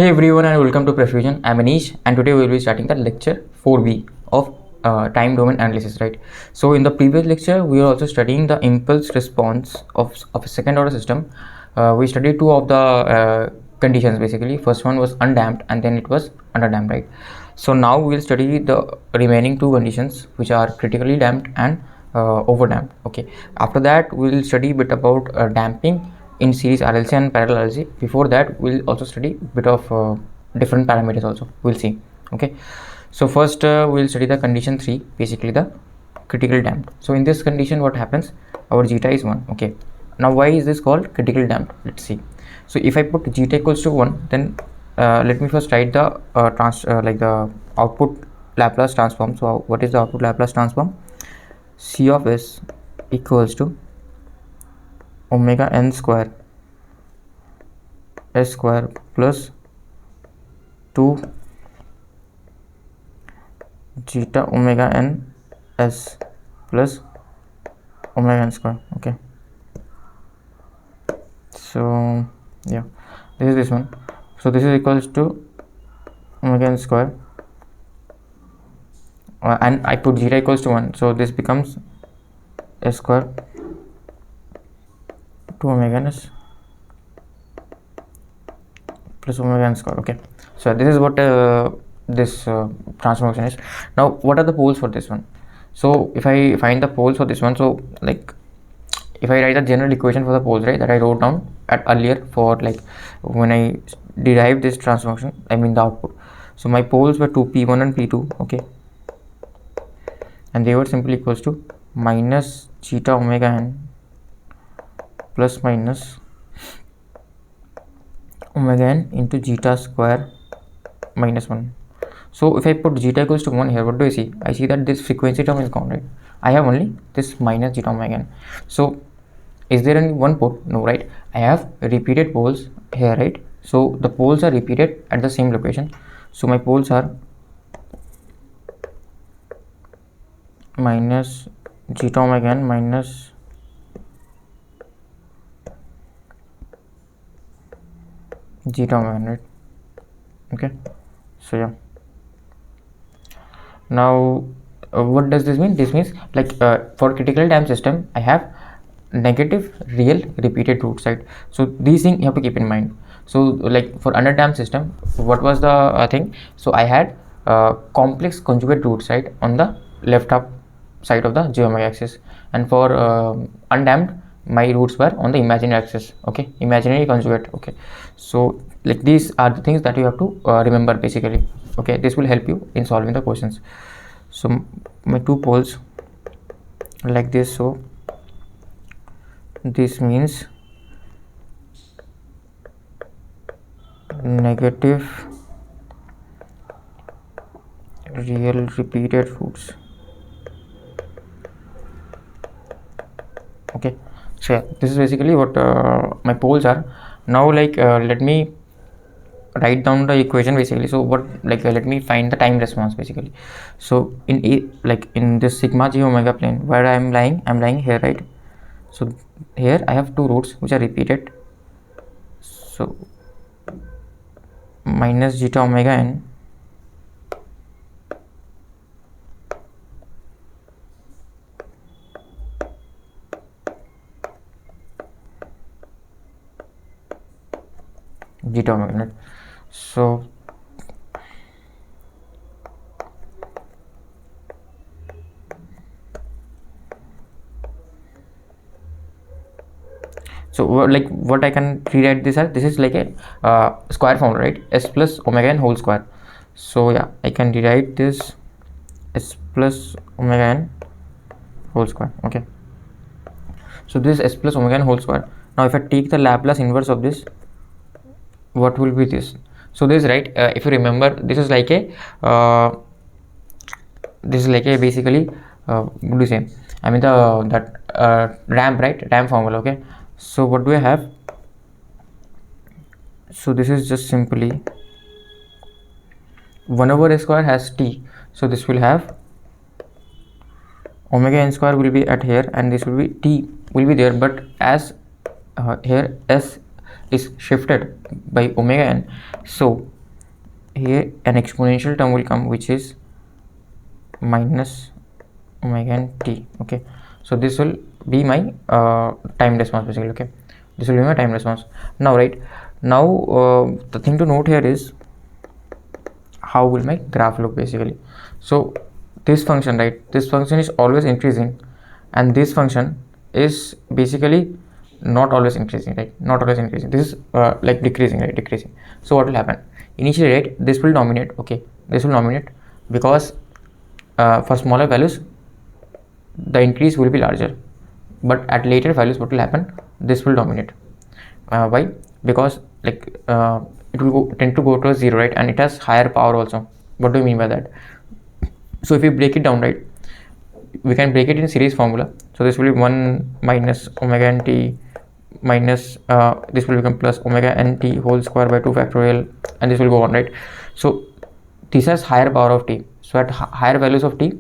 Hey everyone and welcome to PrepFusion. I'm Anish and today we will be starting the lecture 4B of time domain analysis, right? So in the previous lecture we are also studying the impulse response of a second order system. We studied two of the conditions basically. First one was undamped and then it was underdamped, right? So now we will study the remaining two conditions which are critically damped and overdamped. Okay, after that we will study a bit about damping in series RLC and parallel RLC. Before that we'll also study a bit of different parameters also, we'll see. Okay, so first we'll study the condition 3, basically the critical damped. So in this condition what happens, our zeta is 1. Okay, now why is this called critical damped? Let's see. So if I put zeta equals to 1, then let me first write the the output Laplace transform. So what is the output Laplace transform? C of s equals to omega n square s square plus 2 zeta omega n s plus omega n square. Okay, so yeah, this is this one. So this is equals to omega n square and I put zeta equals to 1, so this becomes s square 2 omega n s plus omega n square. Okay, so this is what this transformation is. Now what are the poles for this one? So if I find the poles for this one, so like if I write the general equation for the poles, right, that I wrote down at earlier for like when I derived this transformation, I mean the output. So my poles were 2p1 and p2. Okay, and they were simply equals to minus zeta omega n plus minus omega n into zeta square minus 1. So if I put zeta equals to 1 here, what do I see? I see that this frequency term is gone, right? I have only this minus zeta omega n. So is there any one pole? No, right? I have repeated poles here, right? So the poles are repeated at the same location. So my poles are minus zeta omega n minus zeta omega n, right? Okay, so yeah, now what does this mean? This means like for critical damped system I have negative real repeated roots, right? So these things you have to keep in mind. So like for underdamped system, what was the thing? So I had complex conjugate roots, right, on the left up side of the j omega axis, and for undamped my roots were on the imaginary axis. Okay, imaginary conjugate. Okay, so like these are the things that you have to remember basically. Okay, this will help you in solving the questions. So my two poles like this, so this means negative real repeated roots. Okay, so yeah, this is basically what my poles are. Now like let me write down the equation basically. So what, like let me find the time response basically. So in like in this sigma j omega plane where I'm lying here, right? So here I have two roots which are repeated, so minus zeta omega n zeta omega n. So like what I can rewrite this as, this is like a square form, right? S plus omega n whole square. So yeah, I can rewrite this s plus omega n whole square. Okay, so this is s plus omega n whole square. Now if I take the Laplace inverse of this, what will be this? So this, right, if you remember, this is like a basically what do you say, I mean that ramp, right, ramp formula. Okay, so what do I have? So this is just simply 1 over s square has t, so this will have omega n square will be at here and this will be t will be there, but as here s is shifted by omega n, so here an exponential term will come which is minus omega n t. Okay, so this will be my time response basically. Okay, this will be my time response. Now the thing to note here is how will my graph look basically. So this function, right, this function is always increasing, and this function is basically not always increasing, right, not always increasing. This is like decreasing, right, decreasing. So what will happen initially, right, this will dominate. Okay, this will dominate because for smaller values the increase will be larger, but at later values what will happen, this will dominate. Why? Because like it will tend to go to a 0, right, and it has higher power also. What do you mean by that? So if we break it down, right, we can break it in series formula. So this will be 1 minus omega n t minus this will become plus omega n t whole square by 2 factorial, and this will go on, right. So this has higher power of t. So at higher values of t,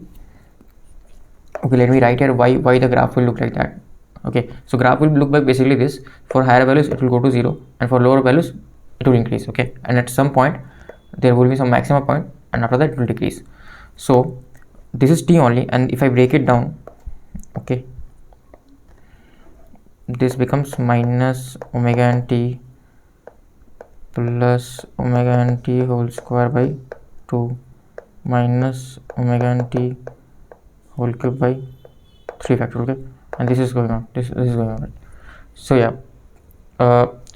okay, let me write here why the graph will look like that. Okay, so graph will look like basically this. For higher values it will go to 0, and for lower values it will increase. Okay, and at some point there will be some maximum point, and after that it will decrease. So this is t only, and if I break it down, okay, this becomes minus omega n t plus omega n t whole square by 2 minus omega n t whole cube by 3 factorial. Okay, and this is going on, this is going on, right. So yeah,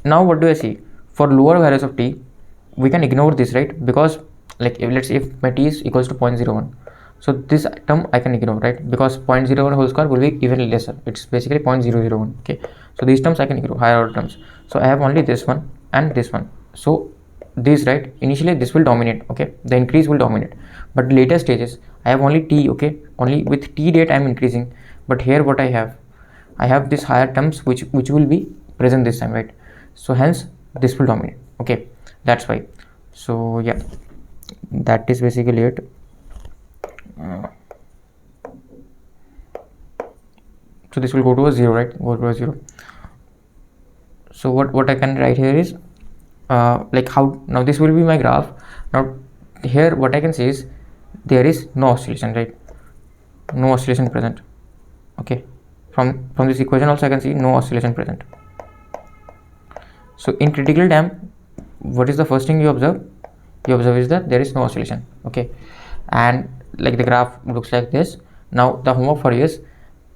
now what do I see? For lower values of t we can ignore this, right, because like let's say if my t is equals to 0.01, so this term I can ignore, right, because 0.01 whole square will be even lesser. It's basically 0.001. Okay, so these terms I can ignore, higher order terms. So I have only this one and this one. So this, right, initially this will dominate. Okay, the increase will dominate, but later stages I have only t. Okay, only with t date I am increasing, but here what I have this higher terms which will be present this time, right. So hence this will dominate. Okay, that's why. So yeah, that is basically it. So this will go to a 0, right, go to a 0. So what I can write here is like how now this will be my graph. Now here what I can say is there is no oscillation, right, no oscillation present. Okay, from this equation also I can see no oscillation present. So in critical damp, what is the first thing you observe? You observe is that there is no oscillation. Okay, and like the graph looks like this. Now the homework for you is,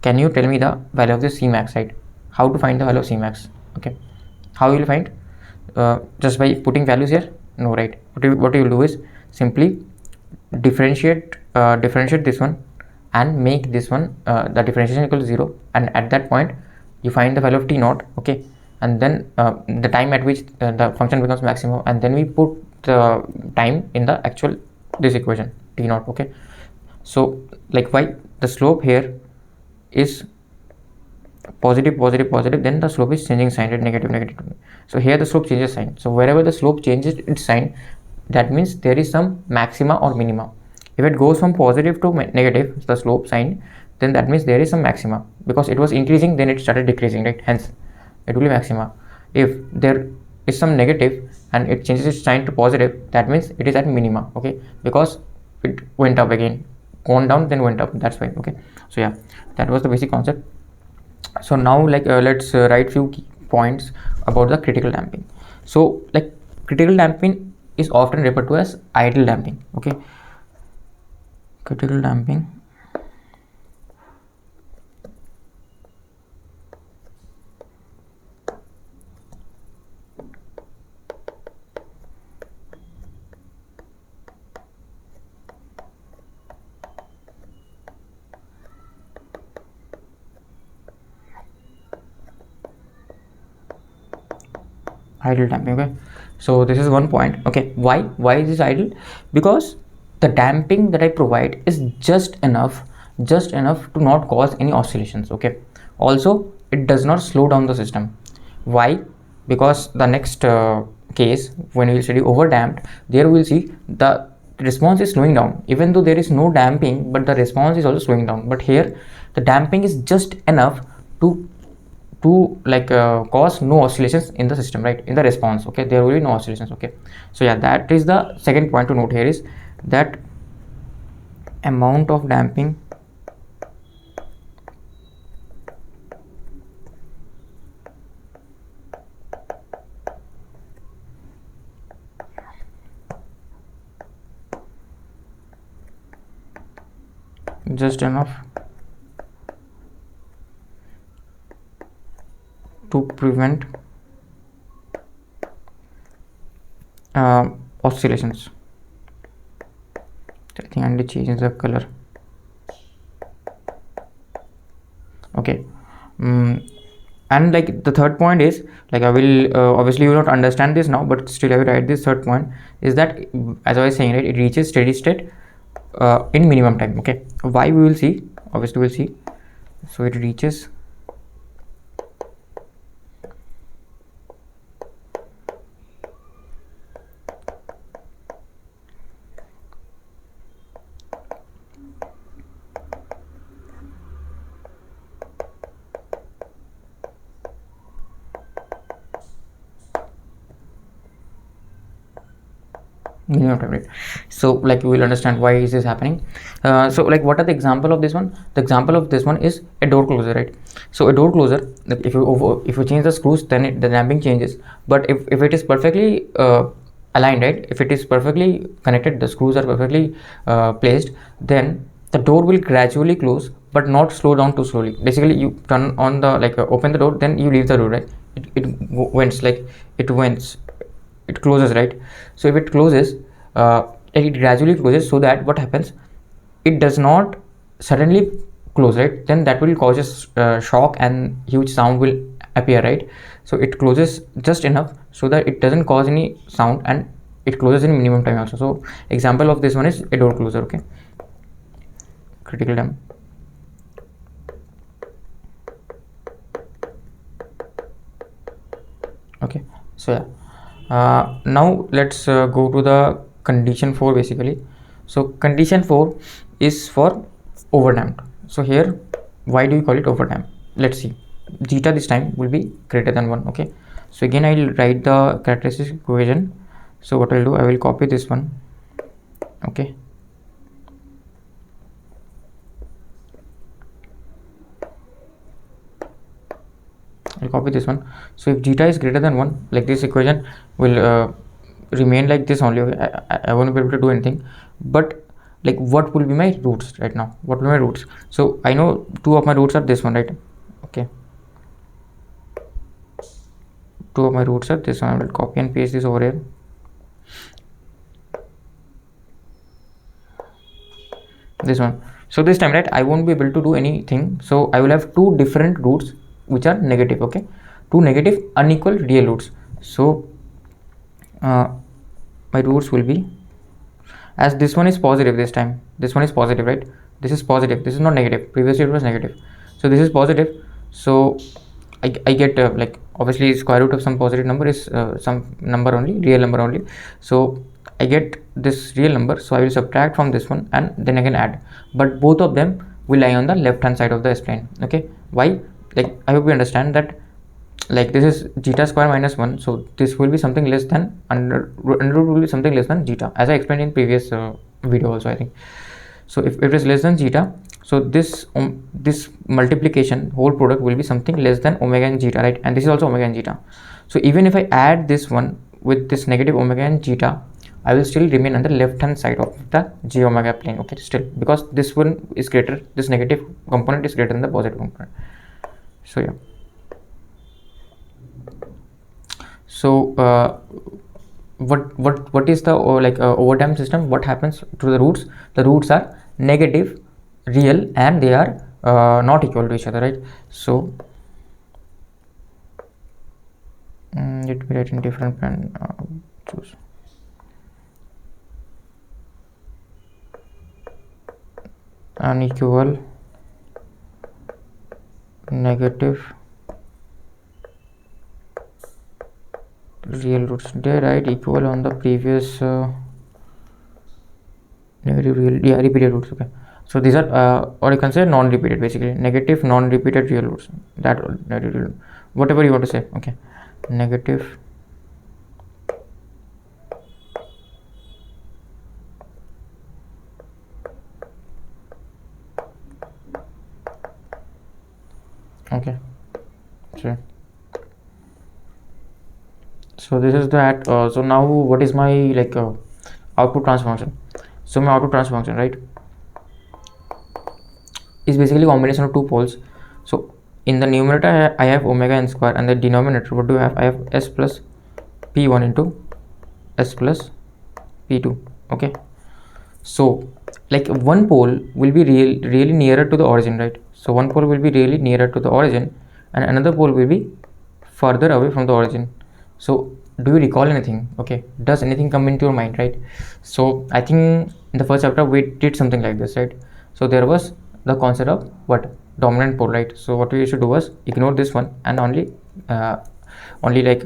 can you tell me the value of the Cmax, right? How to find the value of Cmax? Okay, how you will find? Just by putting values here? No, right? What you will do is simply differentiate this one and make this one the differentiation equal to 0, and at that point you find the value of t naught. Okay, and then the time at which the function becomes maximum, and then we put the time in the actual this equation t naught. Okay, so like why the slope here is positive, then the slope is changing sign, right? Negative. So here the slope changes sign. So wherever the slope changes its sign, that means there is some maxima or minima. If it goes from positive to negative, the slope sign, then that means there is some maxima, because it was increasing, then it started decreasing, right? Hence it will be maxima. If there is some negative and it changes its sign to positive, that means it is at minima. Okay, because it went up again, gone down, then went up, that's why. Okay, so yeah, that was the basic concept. So now like let's write few key points about the critical damping. So like critical damping is often referred to as idle damping. Okay, critical damping idle damping. Okay, so this is one point. Okay, why is this idle? Because the damping that I provide is just enough to not cause any oscillations. Okay, also it does not slow down the system. Why? Because the next case, when we will study over damped, there we will see the response is slowing down, even though there is no damping, but the response is also slowing down. But here the damping is just enough to to like cause no oscillations in the system, right, in the response. Okay, there will be no oscillations. Okay, so yeah, that is the second point to note here, is that amount of damping just enough to prevent oscillations. I think I need to change the color. Okay. And like the third point is, like I will obviously you will not understand this now, but still I will write this third point, is that as I was saying, right, it reaches steady state in minimum time. Okay, why, we will see, obviously we'll see. So it reaches minimum time, right? So like we will understand why is this happening. So like what are the example of this one? The example of this one is a door closer, right? So a door closer, like if you change the screws, then the damping changes. But if it is perfectly aligned, right, if it is perfectly connected, the screws are perfectly placed, then the door will gradually close, but not slow down too slowly. Basically you turn on the like open the door, then you leave the door, right? It wents, like it wents, it closes, right? So if it closes, it gradually closes, so that what happens, it does not suddenly close, right? Then that will cause a shock and huge sound will appear, right? So it closes just enough so that it doesn't cause any sound, and it closes in minimum time also. So example of this one is a door closer. Okay, critical damp. Okay, so yeah, now let's go to the condition 4 basically. So condition 4 is for overdamped. So here, why do you call it overdamped? Let's see. Zeta this time will be greater than 1. Okay, so again I will write the characteristic equation. So what I'll do, I will copy this one. Okay, I'll copy this one. So if zeta is greater than 1, like this equation will remain like this only. I won't be able to do anything. But like what will be my roots right now? What will be my roots? So I know two of my roots are this one, right? Okay, two of my roots are this one. I will copy and paste this over here. This one. So this time, right, I won't be able to do anything. So I will have two different roots which are negative. Okay, two negative unequal real roots. So my roots will be, as this one is positive, this time this one is positive, right? This is positive, this is not negative. Previously it was negative, so this is positive. So I get like obviously square root of some positive number is some number only, real number only. So I get this real number, so I will subtract from this one and then again add, but both of them will lie on the left hand side of the S-plane. Okay, why? Like I hope you understand that, like this is zeta square minus 1, so this will be something less than under root will be something less than zeta, as I explained in previous video also, I think. So if it is less than zeta, so this this multiplication whole product will be something less than omega and zeta, right? And this is also omega and zeta. So even if I add this one with this negative omega and zeta, I will still remain on the left hand side of the j omega plane. Okay, still, because this one is greater, this negative component is greater than the positive component. So yeah, so what is the overdamped system? What happens to the roots? The roots are negative real and they are not equal to each other, right? So let me write in different pen. Choose unequal negative real roots. Did I write equal on the previous negative real? Yeah, repeated roots. Okay, So these are or you can say non-repeated, basically negative non-repeated real roots, that whatever you want to say. Okay, negative okay. So this is that. So now what is my like output transfer function? So my output transfer function, right, is basically combination of two poles. So in the numerator I have omega n square, and the denominator, what do I have? I have s plus p1 into s plus p2. Okay, so like one pole will be really nearer to the origin, right? So one pole will be really nearer to the origin, and another pole will be further away from the origin. So do you recall anything? Okay, does anything come into your mind, right? So I think in the first chapter we did something like this, right? So there was the concept of what? Dominant pole, right? So what we should do was ignore this one and only like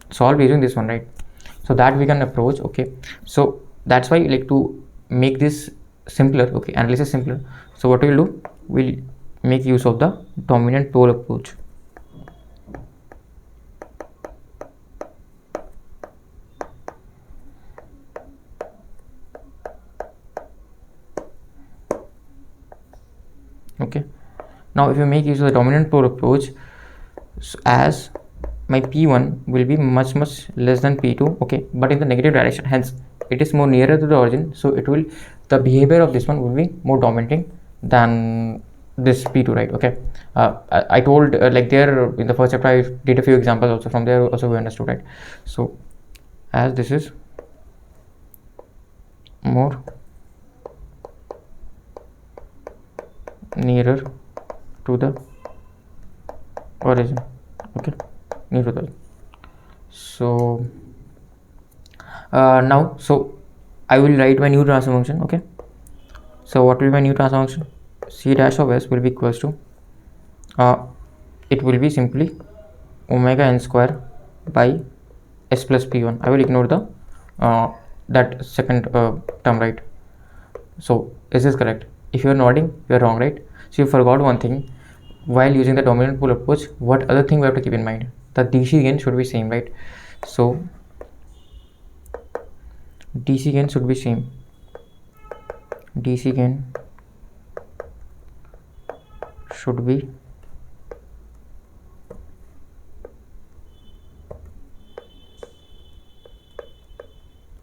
solve using this one, right? So that we can approach. Okay, so that's why like to make this simpler, okay, analysis simpler. So what we'll do, we'll make use of the dominant pole approach. Okay, now if you make use of the dominant pole approach, so as my p1 will be much less than p2, okay, but in the negative direction, hence it is more nearer to the origin, so it will, the behavior of this one will be more dominating than this p2, right? Okay, I told like there in the first chapter I did a few examples also, from there also we understood, right? So as this is more nearer to the origin, okay, near to the origin. So now, so I will write my new transfer function. Okay, so what will be my new transfer function? C dash of s will be equals to it will be simply omega n square by s plus p1. I will ignore the that second term, right? So is this correct? If you are nodding, you are wrong, right? So you forgot one thing while using the dominant pole approach. What other thing we have to keep in mind? The DC gain should be same, right? So DC gain should be same. DC gain should be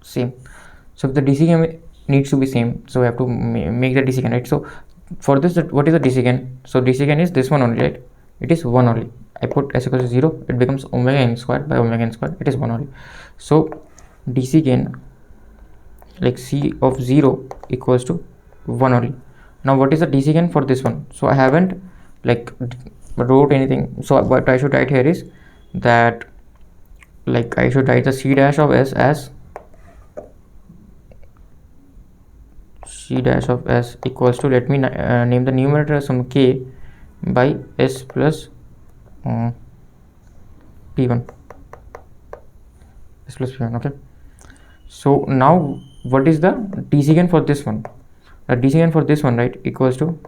same. So if the DC gain needs to be same, so we have to make the DC gain, right? So for this, what is the DC gain? So DC gain is this one only, right? It is 1 only. I put s equals to 0, it becomes omega n square by omega n square. It is 1 only. So DC gain, like C of 0 equals to 1 only. Now what is the DC gain for this one? So I haven't like wrote anything. So what I should write here is that, like, I should write the C dash of s as C dash of s equals to, let me name the numerator as some k by s plus p1, s plus p1. Okay, so now what is the DC gain for this one? The DC gain for this one, right, equals to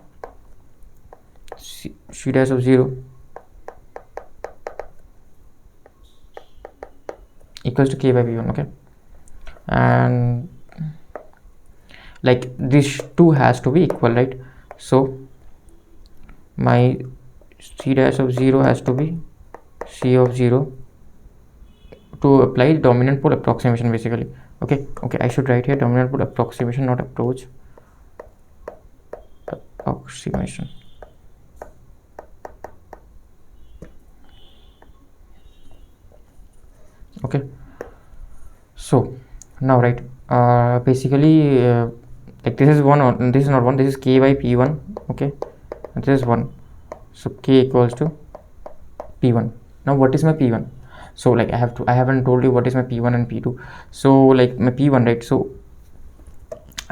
C dash of 0 equals to k by p1. Okay, and like this two has to be equal, right? So my C dash of 0 has to be C of 0 to apply dominant pole approximation, basically. Okay, I should write here dominant pole approximation, not approach. Approximation. Okay, so now, right, basically like this is 1, this is not 1, this is k by p1. Okay, and this is 1, so k equals to p1. Now what is my p1? So like I haven't told you what is my p1 and p2. So like my p1, right, so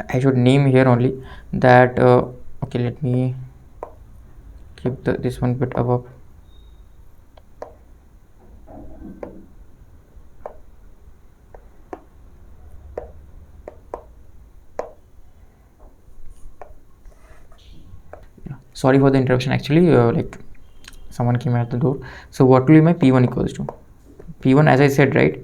I should name here only that okay, let me keep this one bit above. sorry for the interruption, actually like someone came at the door. So what will be my P1 equals to? P1, as I said, right,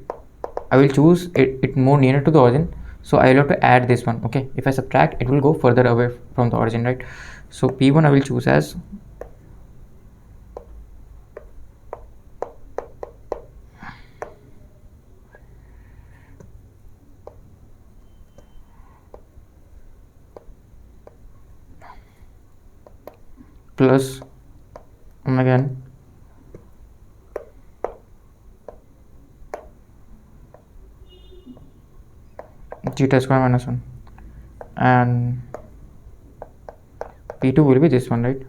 I will choose it more nearer to the origin, so I will have to add this one. Okay, if I subtract, it will go further away from the origin, right? So P1 I will choose as plus omega n zeta square minus 1, and P2 will be this one, right,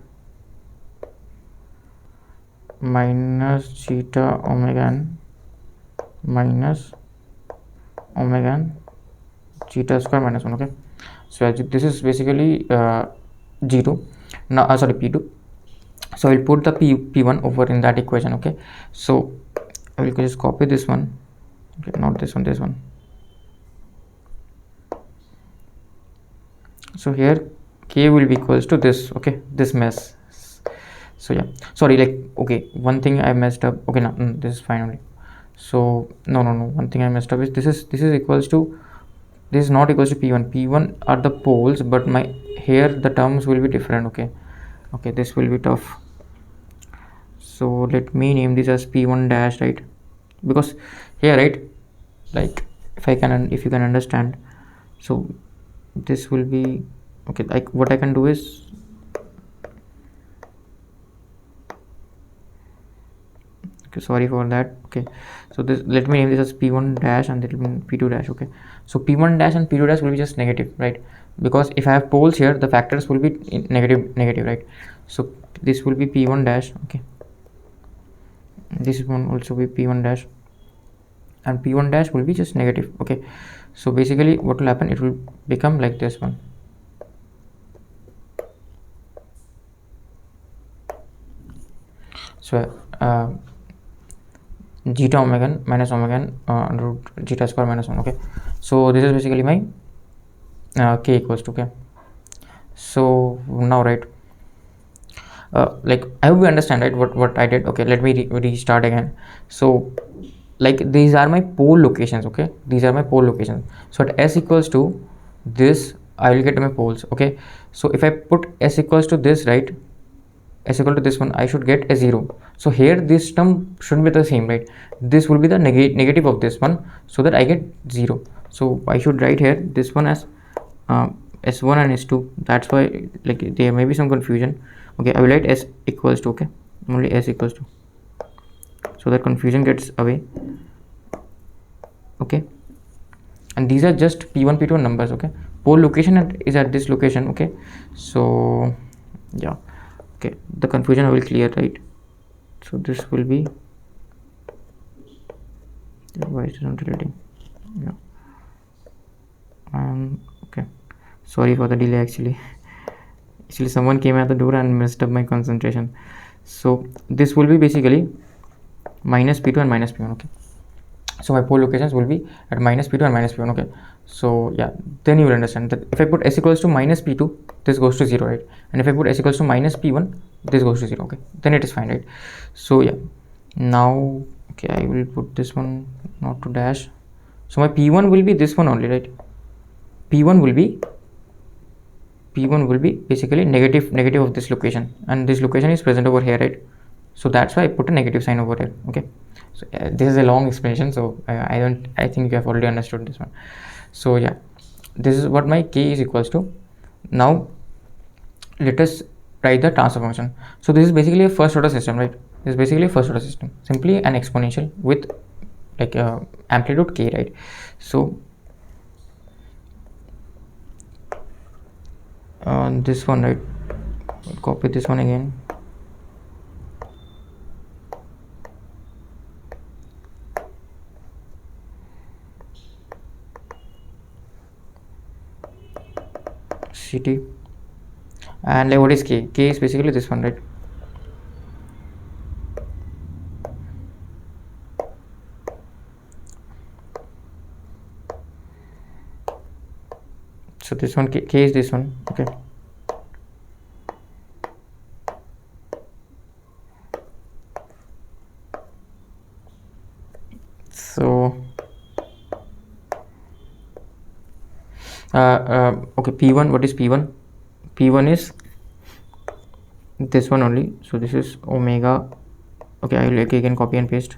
minus zeta omega n minus omega n zeta square minus 1. Okay, so this is basically G2 now, sorry, P2. So I will put the P1 over in that equation. Okay, so I will just copy this one. Okay, not this one, this one. So here K will be equals to this. Okay, this mess. So yeah, sorry, like, okay, one thing I messed up. Okay, no, this is fine only. So no, one thing I messed up is this is equals to, this is not equals to P1. P1 are the poles, but my here the terms will be different. Okay, this will be tough. So let me name this as P1 dash, right, because here, right, like if you can understand, so this will be okay. Like what I can do is, okay, sorry for that. Okay, so this, let me name this as P1 dash and it will be P2 dash. Okay, so P1 dash and P2 dash will be just negative, right, because if I have poles here, the factors will be negative, right? So this will be P1 dash. Okay, this one also be P1 dash, and P1 dash will be just negative. Okay, so basically what will happen, it will become like this one. So zeta omega n minus omega n root zeta square minus 1. Okay, so this is basically my K equals to. Okay, so now, right, like I hope you understand, right, what I did. Okay, let me restart again. So like these are my pole locations. Okay, these are my pole locations. So at S equals to this, I will get my poles. Okay, so if I put S equals to this, right, S equal to this one, I should get a 0. So here this term should be the same, right? This will be the negative of this one, so that I get 0. So I should write here this one as S1 and S2. That's why, like, there may be some confusion. Okay, I will write S equals to. Okay, only S equals to, so that confusion gets away. Okay, and these are just P1 P2 numbers. Okay, pole location is at this location. Okay, so yeah, okay, the confusion I will clear, right? So this will be, why is it not relating? Yeah, okay, sorry for the delay. Actually someone came at the door and messed up my concentration. So this will be basically minus P2 and minus P1. Okay, so my pole locations will be at minus P2 and minus P1. Okay, so yeah, then you will understand that if I put S equals to minus P2, this goes to 0, right? And if I put S equals to minus P1, this goes to 0. Okay, then it is fine, right? So yeah, now, okay, I will put this one not to dash. So my P1 will be this one only, right? P1 will be basically negative of this location, and this location is present over here, right? So that's why I put a negative sign over here. Okay, so this is a long explanation, so I think you have already understood this one. So yeah, this is what my K is equals to. Now let us write the transfer function. So this is basically a first order system, right? This is basically a first order system, simply an exponential with like amplitude K, right? So this one, right, copy this one again. CT, and like what is K? K is basically this one, right? So this one, K is this one. Okay, Okay, P1, what is P1? P1 is this one only. So this is omega. Okay, I will again copy and paste.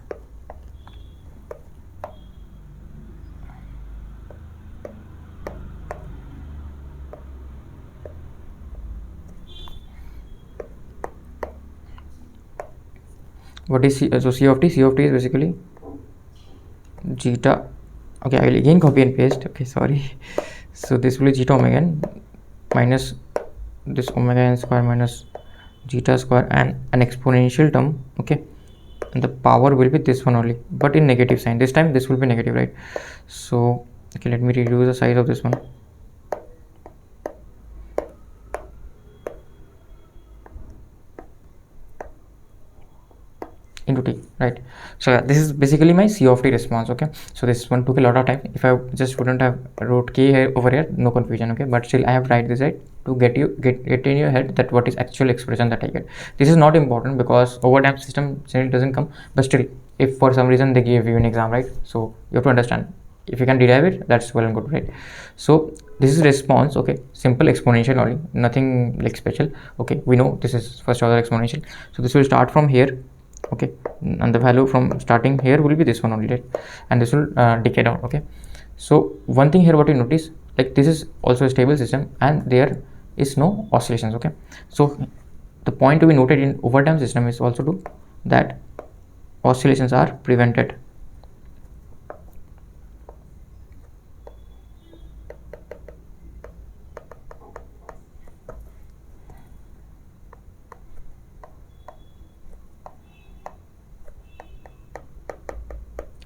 What is C? So C of t? C of t is basically zeta. Okay, I will again copy and paste. Okay, sorry. So this will be zeta omega n minus this omega n square minus zeta square and an exponential term. Okay, and the power will be this one only, but in negative sign. This time this will be negative, right? So okay, let me reduce the size of this one. Into t, right? So yeah, this is basically my C of t response. Okay, so this one took a lot of time. If I just wouldn't have wrote k here over here, no confusion. Okay, but still I have write this, right, to get in your head that what is actual expression that I get. This is not important because overdamped system still doesn't come, but still if for some reason they gave you an exam, right, so you have to understand. If you can derive it, that's well and good, right? So this is response. Okay, simple exponential only, nothing like special. Okay, we know this is first order exponential, so this will start from here. Okay, and the value from starting here will be this one only, right, and this will decay down. Okay, so one thing here what you notice, like this is also a stable system and there is no oscillations. Okay, so the point to be noted in overdamped system is also to that oscillations are prevented.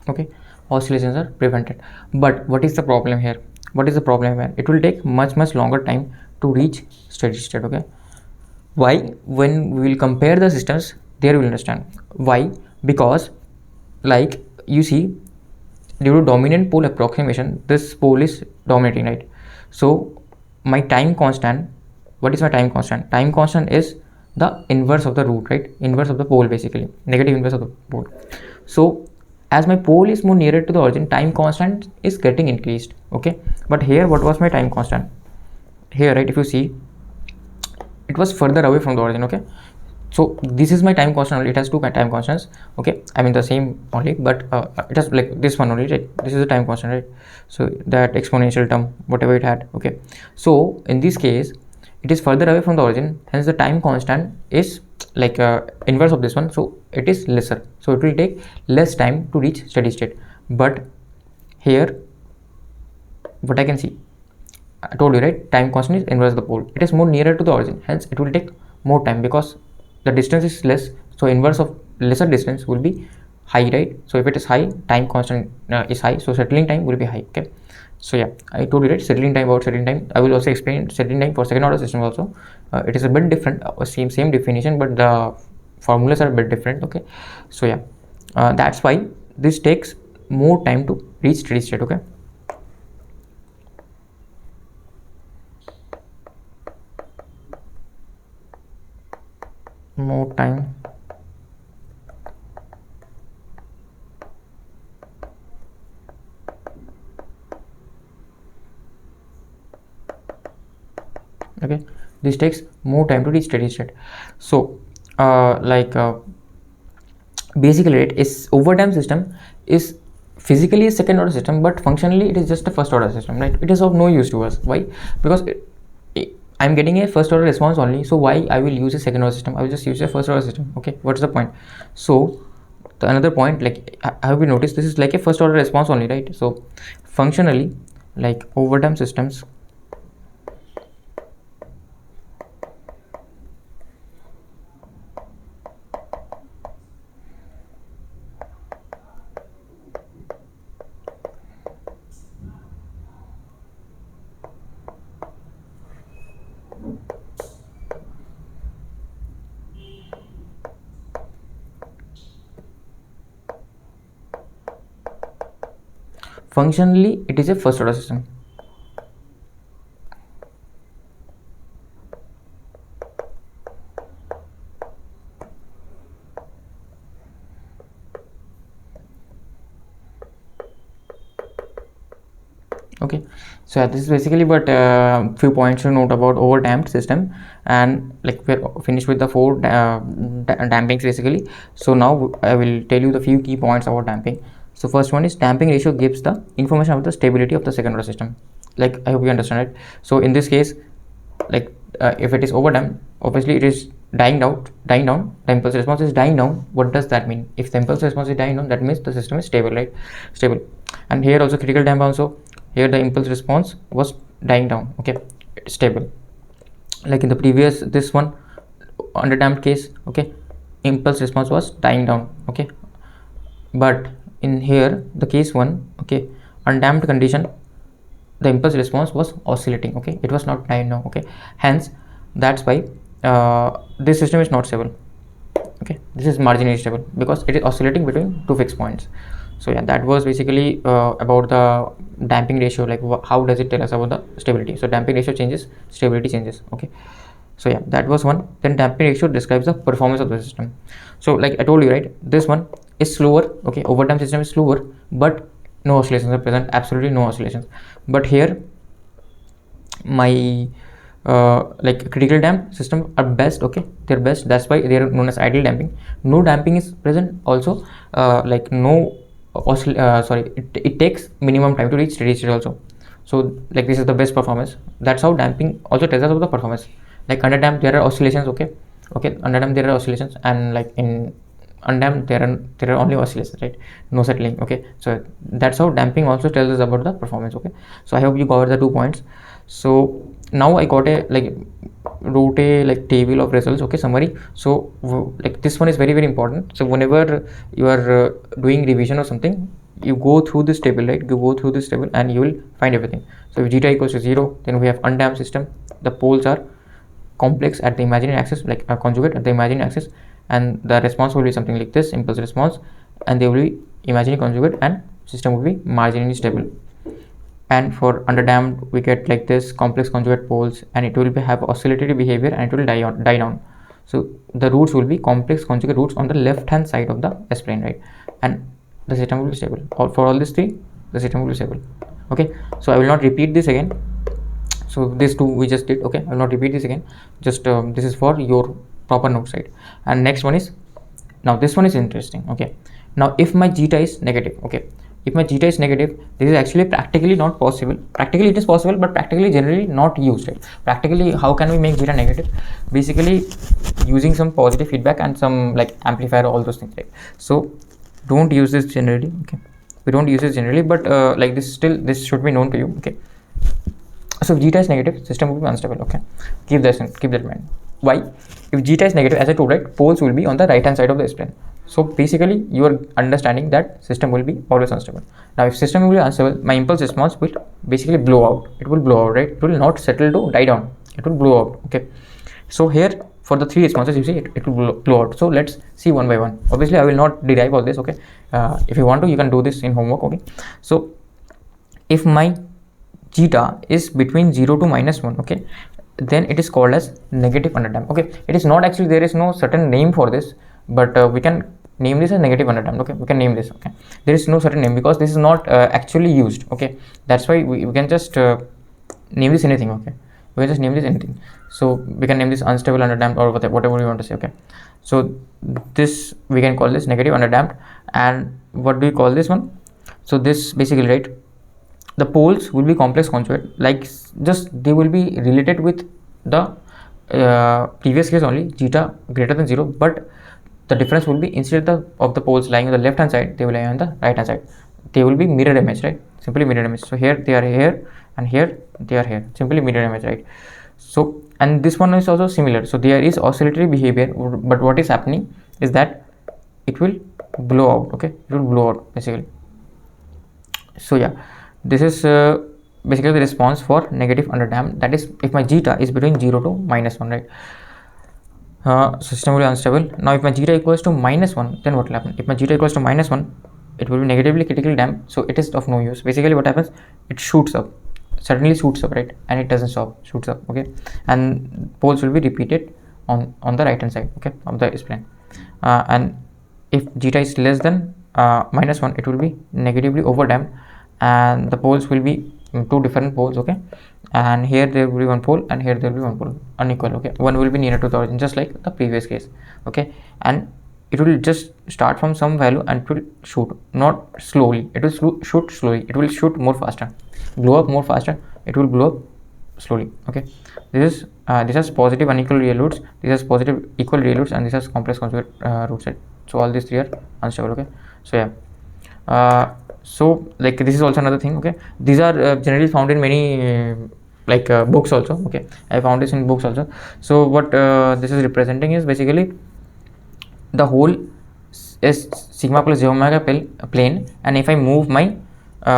Okay, oscillations are prevented. But what is the problem here? What is the problem here? It will take much longer time to reach steady state. Okay, why? When we will compare the systems, there we will understand why. Because like you see, due to dominant pole approximation, this pole is dominating, right? So my time constant, what is my time constant? Time constant is the inverse of the root, right? Inverse of the pole, basically negative inverse of the pole. So as my pole is more nearer to the origin, time constant is getting increased. Okay, but here what was my time constant here, right? If you see, it was further away from the origin. Okay, so this is my time constant only. It has two time constants. Okay, I mean the same only, but it has like this one only, right? This is the time constant, right? So that exponential term, whatever it had. Okay, so in this case it is further away from the origin, hence the time constant is like inverse of this one, so it is lesser, so it will take less time to reach steady state. But here what I can see, I told you, right, time constant is inverse of the pole. It is more nearer to the origin, hence it will take more time because the distance is less, so inverse of lesser distance will be high, right? So if it is high, time constant is high, so settling time will be high. Okay, so yeah, I told you, right, settling time. About settling time, I will also explain settling time for second order system also. It is a bit different, same definition, but the formulas are a bit different. Okay, so yeah, that's why this takes more time to reach steady state. Okay, more time. Okay, this takes more time to reach steady state. So basically it is overdamped system is physically a second order system, but functionally it is just a first order system, right? It is of no use to us. Why? Because I'm getting a first order response only, so why I will use a second order system? I will just use a first order system. Okay, what's the point? So the another point, like have you noticed, this is like a first order response only, right? So functionally, like overdamped systems, functionally it is a first order system. Okay, so yeah, this is basically, but few points to note about overdamped system. And like we're finished with the four dampings basically. So now I will tell you the few key points about damping. So first one is damping ratio gives the information about the stability of the second order system. Like I hope you understand it. So in this case, like if it is overdamped, obviously it is dying down. The impulse response is dying down. What does that mean? If the impulse response is dying down, that means the system is stable, right? Stable. And here also critical damp also, here the impulse response was dying down. Okay, it's stable. Like in the previous, this one underdamped case, okay, impulse response was dying down. Okay, but in here the case one, okay, undamped condition, the impulse response was oscillating. Okay, it was not dying down. Okay, hence that's why this system is not stable. Okay, this is marginally stable because it is oscillating between two fixed points. So yeah, that was basically about the damping ratio, like how does it tell us about the stability. So damping ratio changes, stability changes. Okay, so yeah, that was one. Then damping ratio describes the performance of the system. So like I told you, right, this one is slower. Okay, overdamped system is slower, but no oscillations are present, absolutely no oscillations. But here my like critical damp system are best. Okay, they're best, that's why they are known as ideal damping. No damping is present also, like no it takes minimum time to reach steady state also. So like this is the best performance. That's how damping also tells us about the performance. Like under damp there are oscillations. Okay, under damp there are oscillations, and like in undamped there are only oscillations, right? No settling. Okay, so that's how damping also tells us about the performance. Okay, so I hope you covered the 2 points. So now I got a wrote a table of results. Okay, summary. So like this one is very important. So whenever you are doing revision or something, you go through this table, right? You go through this table and you will find everything. So if zeta equals to 0, then we have undamped system. The poles are complex at the imaginary axis, like a conjugate at the imaginary axis, and the response will be something like this, impulse response, and they will be imaginary conjugate, and system will be marginally stable. And for underdamped we get like this, complex conjugate poles, and it will have oscillatory behavior, and it will die down. So the roots will be complex conjugate roots on the left hand side of the S plane, right? And the system will be stable. For all these three, the system will be stable. Okay, so I will not repeat this again. So these two we just did. Okay, I will not repeat this again, just this is for your proper note side. And next one is, now this one is interesting. Okay, now if my zeta is negative, okay, if my zeta is negative, this is actually practically not possible. Practically it is possible, but practically generally not used, right? Practically how can we make zeta negative? Basically using some positive feedback and some like amplifier, all those things, right? So don't use this generally. Okay, we don't use this generally, but like this should be known to you. Okay, so if zeta is negative, system will be unstable. Okay, keep that in mind. Why? If zeta is negative, as I told, right, poles will be on the right hand side of the S plane. So basically you are understanding that system will be always unstable. Now if system will be unstable, my impulse response will basically blow out. It will blow out, right? It will not settle to die down. It will blow out. Okay, so here for the 3 responses, you see it will blow out. So let's see one by one. Obviously I will not derive all this. Okay, if you want to, you can do this in homework. Okay, so if my zeta is between 0 to -1, okay, then it is called as negative underdamped. Okay, it is not actually, there is no certain name for this, but we can name this as negative underdamped. Okay, we can name this. Okay, there is no certain name because this is not actually used. Okay, that's why we can just name this anything. Okay, we can just name this anything. So we can name this unstable underdamped or whatever you want to say. Okay, so this we can call this negative underdamped. And what do we call this one? So this basically, right, the poles will be complex conjugate, like just they will be related with the previous case only, zeta greater than 0, but the difference will be, instead of the poles lying on the left hand side, they will lie on the right hand side. They will be mirror image, right? Simply mirror image. So here they are here, and here they are here, simply mirror image, right? So, and this one is also similar. So there is oscillatory behavior, but what is happening is that it will blow out. Okay, it will blow out basically. So yeah, this is basically the response for negative underdamped. That is if my zeta is between 0 to -1, right? System will be unstable. Now if my zeta equals to -1, then what will happen? If my zeta equals to -1, it will be negatively critically damped, so it is of no use. Basically what happens, it shoots up, suddenly shoots up, right? And it doesn't stop, shoots up. Okay, and poles will be repeated on the right hand side, okay, of the S plane. And if zeta is less than -1, it will be negatively overdamped, and the poles will be two different poles, okay, and here there will be one pole and here there will be one pole unequal, okay. One will be nearer to the origin, just like the previous case, okay. And it will just start from some value and it will shoot, not slowly, it will shoot slowly, it will shoot more faster, blow up more faster, it will blow up slowly, okay. This has positive unequal real roots, this has positive equal real roots, and this has complex conjugate roots, right? So all these three are unstable, okay. So yeah, so like this is also another thing, okay. These are generally found in many books also, okay. I found this in books also. So what this is representing is basically the whole is sigma plus j omega plane, and if I move my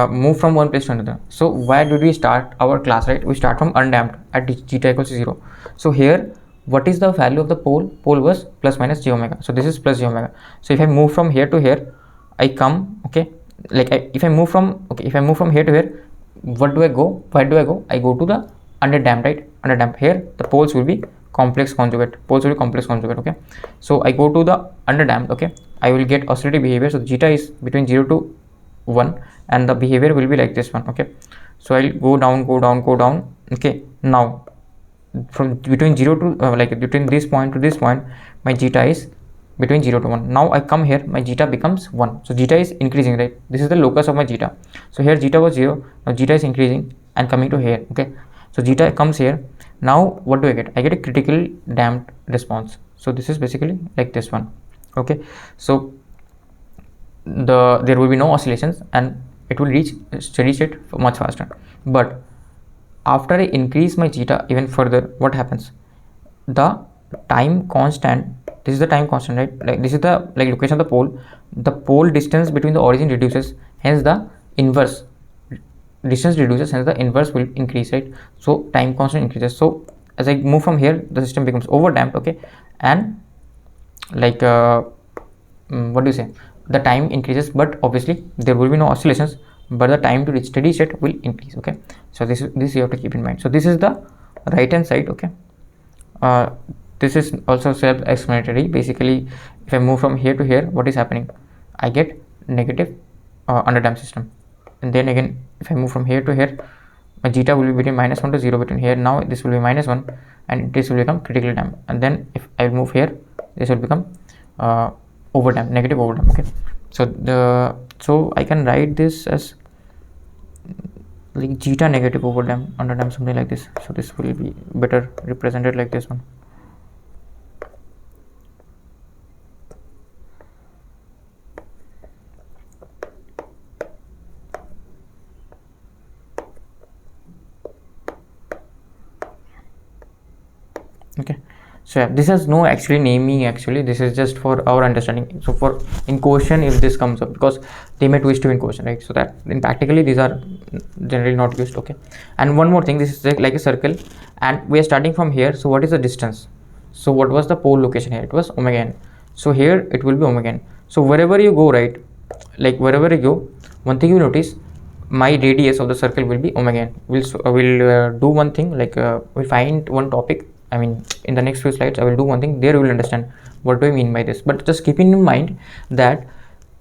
move from one place to another. So why did we start our class, right? We start from undamped at zeta equals to 0. So here what is the value of the pole? Pole was plus minus j omega, so this is plus j omega. So if I move from here to here, I come, okay, like if I move from here to here, what do I go? Where do I go? I go to the underdamped, right? Underdamped. Here the poles will be complex conjugate, okay. So I go to the underdamped, okay, I will get oscillating behavior. So zeta is between 0 to 1 and the behavior will be like this one, okay. So I'll go down, okay. Now from between 0 to between this point to this point, my zeta is between 0 to 1. Now I come here, my zeta becomes 1, so zeta is increasing, right? This is the locus of my zeta. So here zeta was 0, now zeta is increasing and coming to here, okay. So zeta comes here. Now what do I get? I get a critical damped response. So this is basically like this one, okay. So there will be no oscillations and it will reach steady state much faster. But after I increase my zeta even further, what happens? The time constant, this is the time constant, right? Like this is the location of the pole. The pole distance between the origin reduces, hence the inverse distance reduces, hence the inverse will increase, right? So time constant increases. So as I move from here, the system becomes over damped, okay, and what do you say, the time increases, but obviously there will be no oscillations, but the time to reach steady state will increase, okay. So this you have to keep in mind. So this is the right hand side, okay. This is also self-explanatory. Basically, if I move from here to here, what is happening? I get negative underdamped system, and then again if I move from here to here, my zeta will be between -1 to 0 between here. Now this will be -1 and this will become critically damped, and then if I move here, this will become overdamped, negative overdamped, okay. So I can write this as like zeta negative overdamped, underdamped, something like this. So this will be better represented like this one. Okay, so yeah, this has no actually naming, actually this is just for our understanding. So for in question, if this comes up, because they may twist you in question, right? So that in practically these are generally not used, okay. And one more thing, this is like a circle and we are starting from here. So what is the distance? So what was the pole location here? It was omega n. So here it will be omega n. So wherever you go, right, like wherever you go, one thing you notice, my radius of the circle will be omega n. We'll do one thing, like we find one topic. I mean, in the next few slides, I will do one thing. There you will understand what do I mean by this. But just keeping in mind that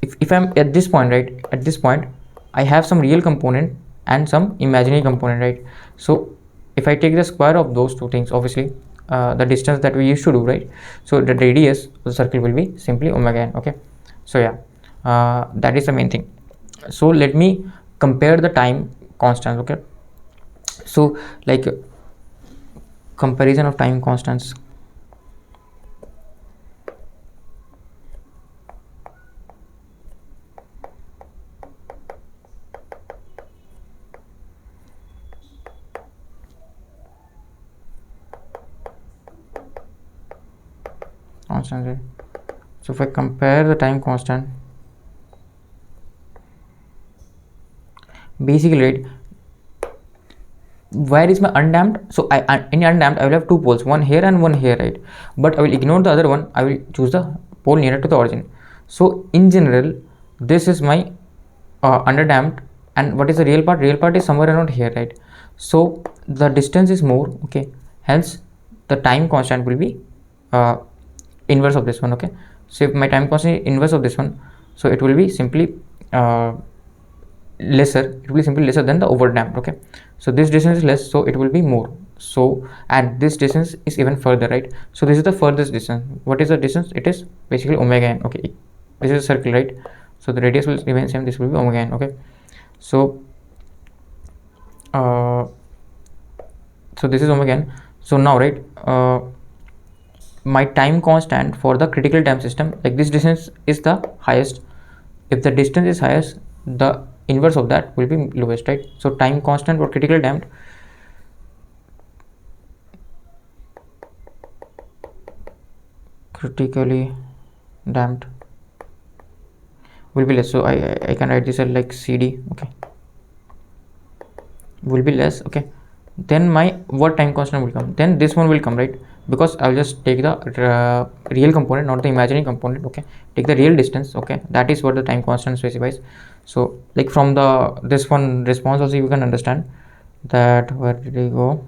if I'm at this point, right, at this point, I have some real component and some imaginary component, right? So if I take the square of those two things, obviously the distance that we used to do, right? So the radius of the circle will be simply omega n, okay? So yeah, that is the main thing. So let me compare the time constants, okay? So like comparison of time constants. Constant. So if I compare the time constant, basically, right, where is my undamped? So in undamped I will have two poles, one here and one here, right? But I will ignore the other one. I will choose the pole nearer to the origin. So in general, this is my underdamped, and what is the real part? Real part is somewhere around here, right? So the distance is more, okay, hence the time constant will be inverse of this one, okay. So if my time constant is inverse of this one, so it will be simply lesser, it will be simply lesser than the over damped. Okay, so this distance is less, so it will be more. So, and this distance is even further, right? So this is the furthest distance. What is the distance? It is basically omega n. Okay, this is a circle, right? So the radius will remain same, this will be omega n. Okay, so so this is omega n. So now, right, my time constant for the critical damped system, like this distance is the highest. If the distance is highest, the inverse of that will be lowest, right? So time constant for critically damped will be less. So I can write this as like CD. Okay, will be less. Okay, then my what time constant will come? Then this one will come, right? Because I'll just take the real component, not the imaginary component. Okay, take the real distance. Okay, that is what the time constant specifies. So like from the this one response also you can understand that, where did we go?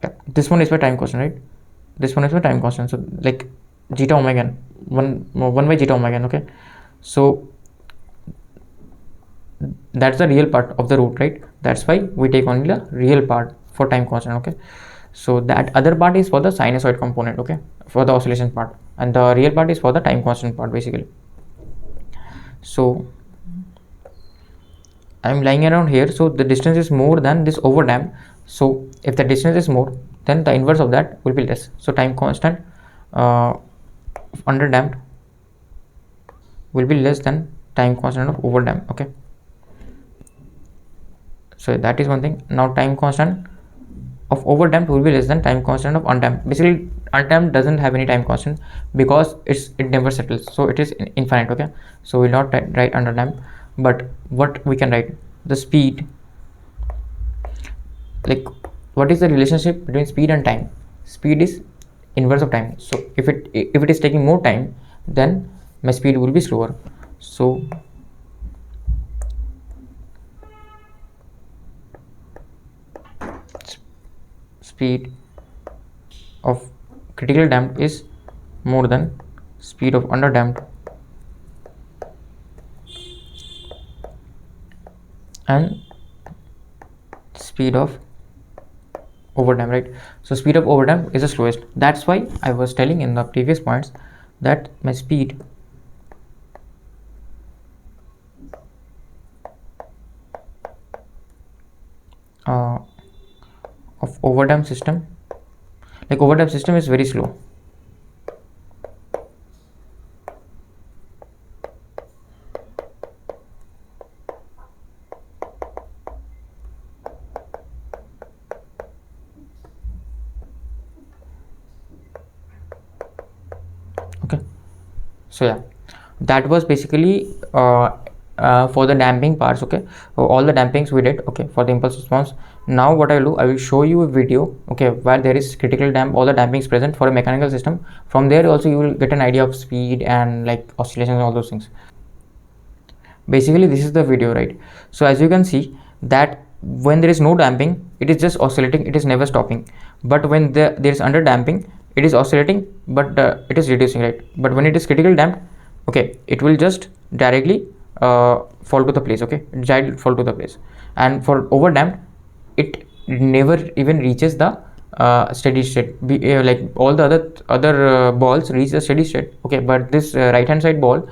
Yeah, this one is my time constant, right? This one is my time constant. So like zeta omega n, 1 by zeta omega n. Okay, so that's the real part of the root, right? That's why we take only the real part for time constant. Okay, so that other part is for the sinusoid component, okay, for the oscillation part, and the real part is for the time constant part basically. So I'm lying around here, so the distance is more than this over damped. So if the distance is more, then the inverse of that will be less. So time constant under damped will be less than time constant of over damped. Okay, so that is one thing. Now time constant of over damped will be less than time constant of undamped. Basically undamped doesn't have any time constant because it never settles, so it is infinite. Okay, so we'll not write under damped, but what we can write, the speed, like what is the relationship between speed and time? Speed is inverse of time. So if it is taking more time, then my speed will be slower. So speed of critical damped is more than speed of under damped, and speed of over damped, right? So speed of over damped is the slowest. That's why I was telling in the previous points that my speed of over damped system, like over damped system is very slow. Okay, so yeah, that was basically for the damping parts. Okay, so all the dampings we did, okay, for the impulse response. Now what I will do, I will show you a video, okay, where there is critical damp, all the dampings present for a mechanical system. From there also you will get an idea of speed and like oscillations and all those things. Basically this is the video, right? So as you can see that when there is no damping, it is just oscillating, it is never stopping. But when there is under damping, it is oscillating, but it is reducing, right? But when it is critical damped, okay, it will just directly fall to the place. Okay, directly fall to the place. And for over damped, it never even reaches the steady state. Like all the other balls reach the steady state. Okay, but this right hand side ball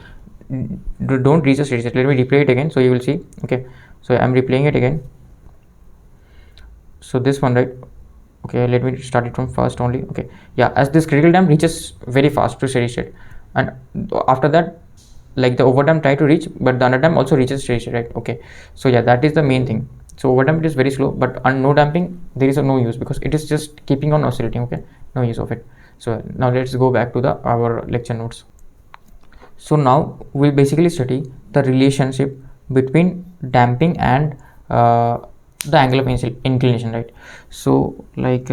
don't reach the steady state. Let me replay it again so you will see. Okay, so I'm replaying it again. So this one, right? Okay, let me start it from first only. Okay, yeah, as this critical damp reaches very fast to steady state, and after that, like the over damp try to reach, but the under damp also reaches steady state, right? Okay, so yeah, that is the main thing. So over damp is very slow, but on no damping there is no use because it is just keeping on oscillating. Okay, no use of it. So now let's go back to our lecture notes. So now we'll basically study the relationship between damping and the angle of inclination, right? So like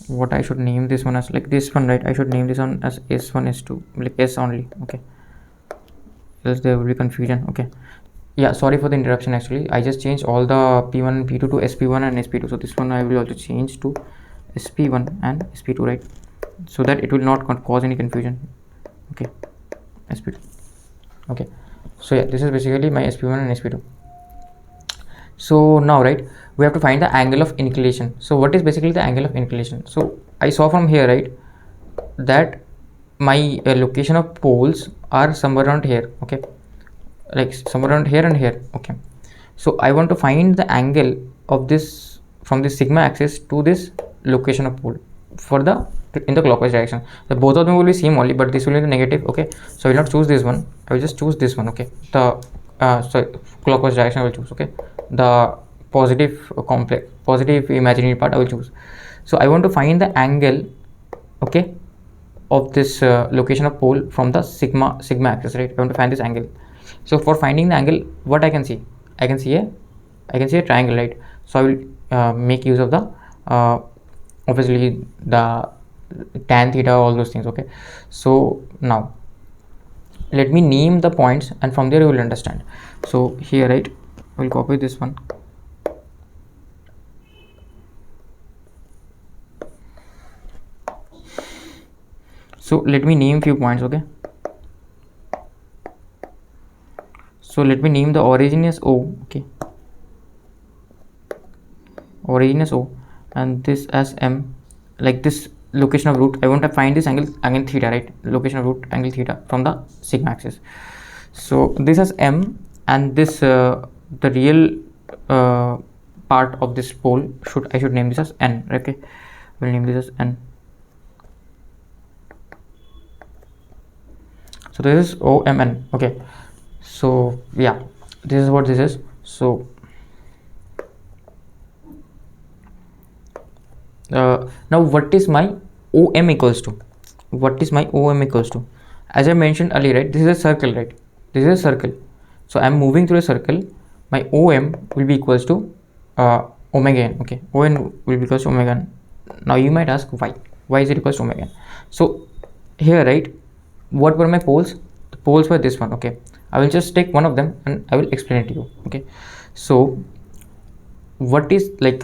what I should name this one as, like this one, right? I should name this one as S1, S2, like S only. Okay, else there will be confusion. Okay, yeah, sorry for the interruption. Actually I just changed all the P1 and P2 to SP1 and SP2. So this one I will also change to SP1 and SP2, right? So that it will not cause any confusion. Okay, SP2. Okay, so yeah, this is basically my sp1 and sp2. So now, right, we have to find the angle of inclination. So what is basically the angle of inclination? So I saw from here, right, that my location of poles are somewhere around here. Okay, like somewhere around here and here. Okay, so I want to find the angle of this from the sigma axis to this location of pole for the in the clockwise direction. So both of them will be same only, but this will be the negative. Okay, so I will not choose this one, I will just choose this one. Okay, the sorry, clockwise direction I will choose. Okay, the positive complex positive imaginary part I will choose. So I want to find the angle, okay, of this location of pole from the sigma axis, right? I want to find this angle. So for finding the angle, what I can see a triangle, right? So I will make use of the obviously the tan theta, all those things. Okay, so now let me name the points, and from there you will understand. So here, right, I will copy this one. So let me name few points. Okay, so let me name the origin as O. Okay, origin as O, and this as M. Like this location of root, I want to find this angle theta, right? Location of root angle theta from the sigma axis. So this as M, and this the real part of this pole I should name this as N. Okay, we'll name this as N. So this is OMN. Okay, so yeah, this is what this is. So now what is my OM equals to? What is my OM equals to? As I mentioned earlier, right, this is a circle, right? This is a circle. So I'm moving through a circle. My OM will be equals to omega n. Okay, ON will be equals to omega n. Now you might ask why? Why is it equals to omega n? So here, right, what were my poles? The poles were this one. Okay, I will just take one of them and I will explain it to you. Okay, so what is like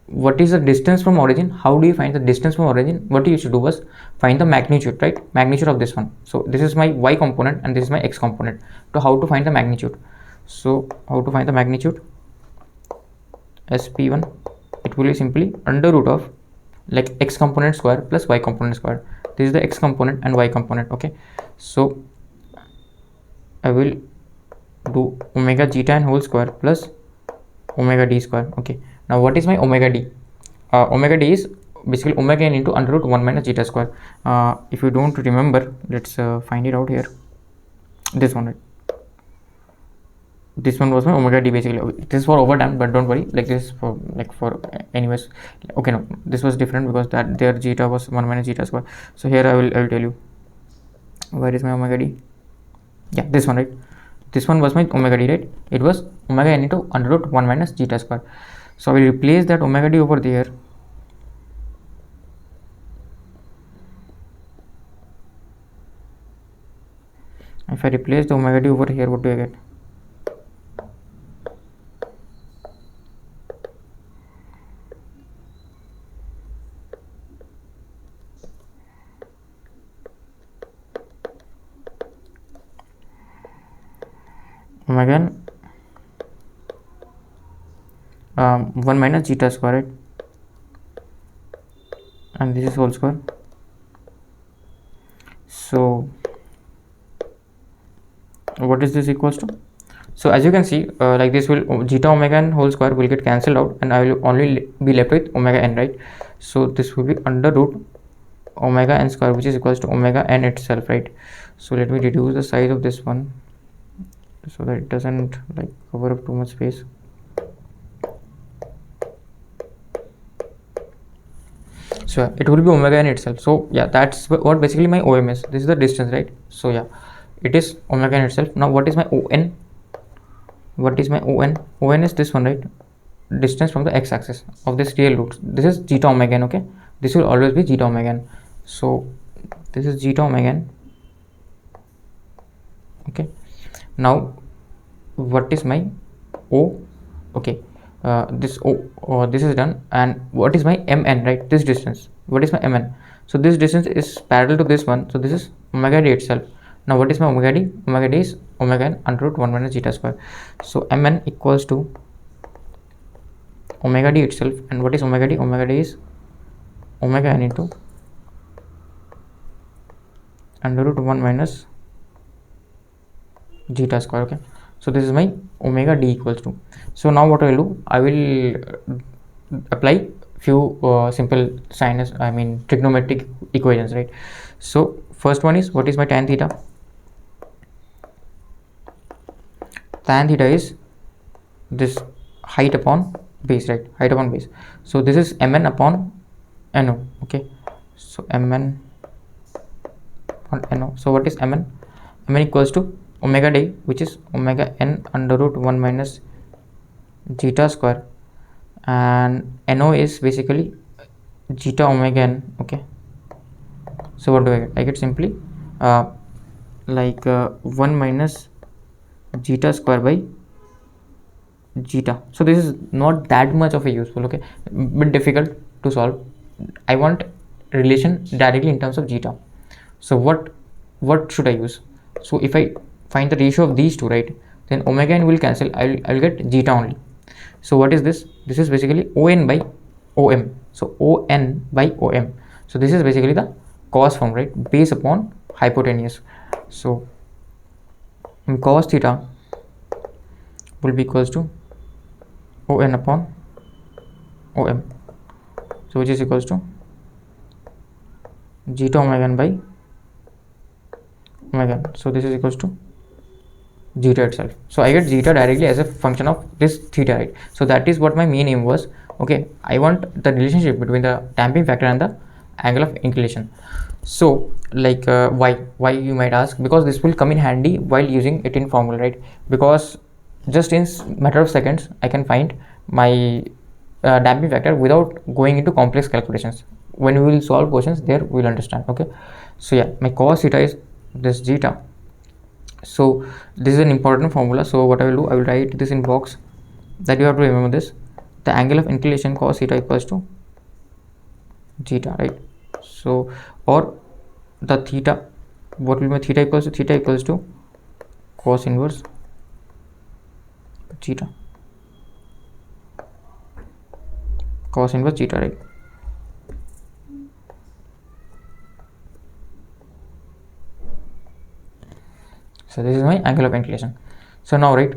what is the distance from origin? How do you find the distance from origin? What you should do was find the magnitude, right? Magnitude of this one. So this is my y component and this is my x component. So how to find the magnitude? So how to find the magnitude? sp1, it will be simply under root of like x component square plus y component square. This is the x component and y component. Okay, so I will do omega zeta n whole square plus omega d square. Okay, now what is my omega d? Omega d is basically omega n into under root 1 minus zeta square. If you don't remember, let's find it out here. This one, right? This one was my omega d basically. This is for overdamped, but don't worry, like this is for anyways. Okay, no, this was different because that their zeta was 1 minus zeta square. So here I will tell you where is my omega d. Yeah, this one, right? This one was my omega d, right? It was omega n into under root 1 minus zeta square. So I will replace that omega d over there. If I replace the omega d over here, what do I get? Omega n 1 minus zeta square, right? And this is whole square. So what is this equals to? So as you can see, like this will zeta omega n whole square will get cancelled out, and I will only be left with omega n, right? So this will be under root omega n square, which is equals to omega n itself, right? So let me reduce the size of this one so that it doesn't like cover up too much space. So it will be omega n itself. So yeah, that's what basically my OM is. This is the distance, right? So yeah, it is omega n itself. Now what is my ON? What is my ON? ON is this one, right? Distance from the x-axis of this real root. This is zeta omega n. Okay, this will always be zeta omega n. So this is zeta omega n. Okay, now what is my O? Okay, this O, this is done. And what is my MN, right? This distance. What is my MN? So this distance is parallel to this one. So this is omega d itself. Now what is my omega d? Omega d is omega n under root 1 minus zeta square. So mn equals to omega d itself. And what is omega d? Omega d is omega n into under root 1 minus zeta square. Okay, so this is my omega d equals to. So now what I will do, I will apply few simple trigonometric equations, right? So first one is, what is my tan theta? Tan theta is this height upon base, right? Height upon base. So this is mn upon no. Okay, so mn upon no. So what is mn? Mn equals to omega d, which is omega n under root 1 minus zeta square, and no is basically zeta omega n. Okay, so what do I get? I get simply 1 minus zeta square by zeta. So this is not that much of a useful, okay, bit difficult to solve. I want relation directly in terms of zeta. So what should I use? So if I find the ratio of these two, right, then omega n will cancel. I'll get zeta only. So what is this? This is basically on by om. So on by om. So this is basically the cos form, right, base upon hypotenuse. So cos theta will be equals to on upon om, so which is equals to zeta omega n by omega n. So this is equals to zeta itself. So I get zeta directly as a function of this theta, right? So that is what my main aim was. Okay, I want the relationship between the damping factor and the angle of inclination. So why you might ask? Because this will come in handy while using it in formula, right? Because just in matter of seconds I can find my damping factor without going into complex calculations. When we will solve questions there, we will understand. Okay, so yeah, my cos theta is this zeta. So this is an important formula. So what I will do, I will write this in box, that you have to remember this. The angle of inclination cos theta equals to zeta, right? So, or the theta, what will be theta equals to? Theta equals to cos inverse zeta, cos inverse zeta, right? So this is my angle of inclination. So now, right,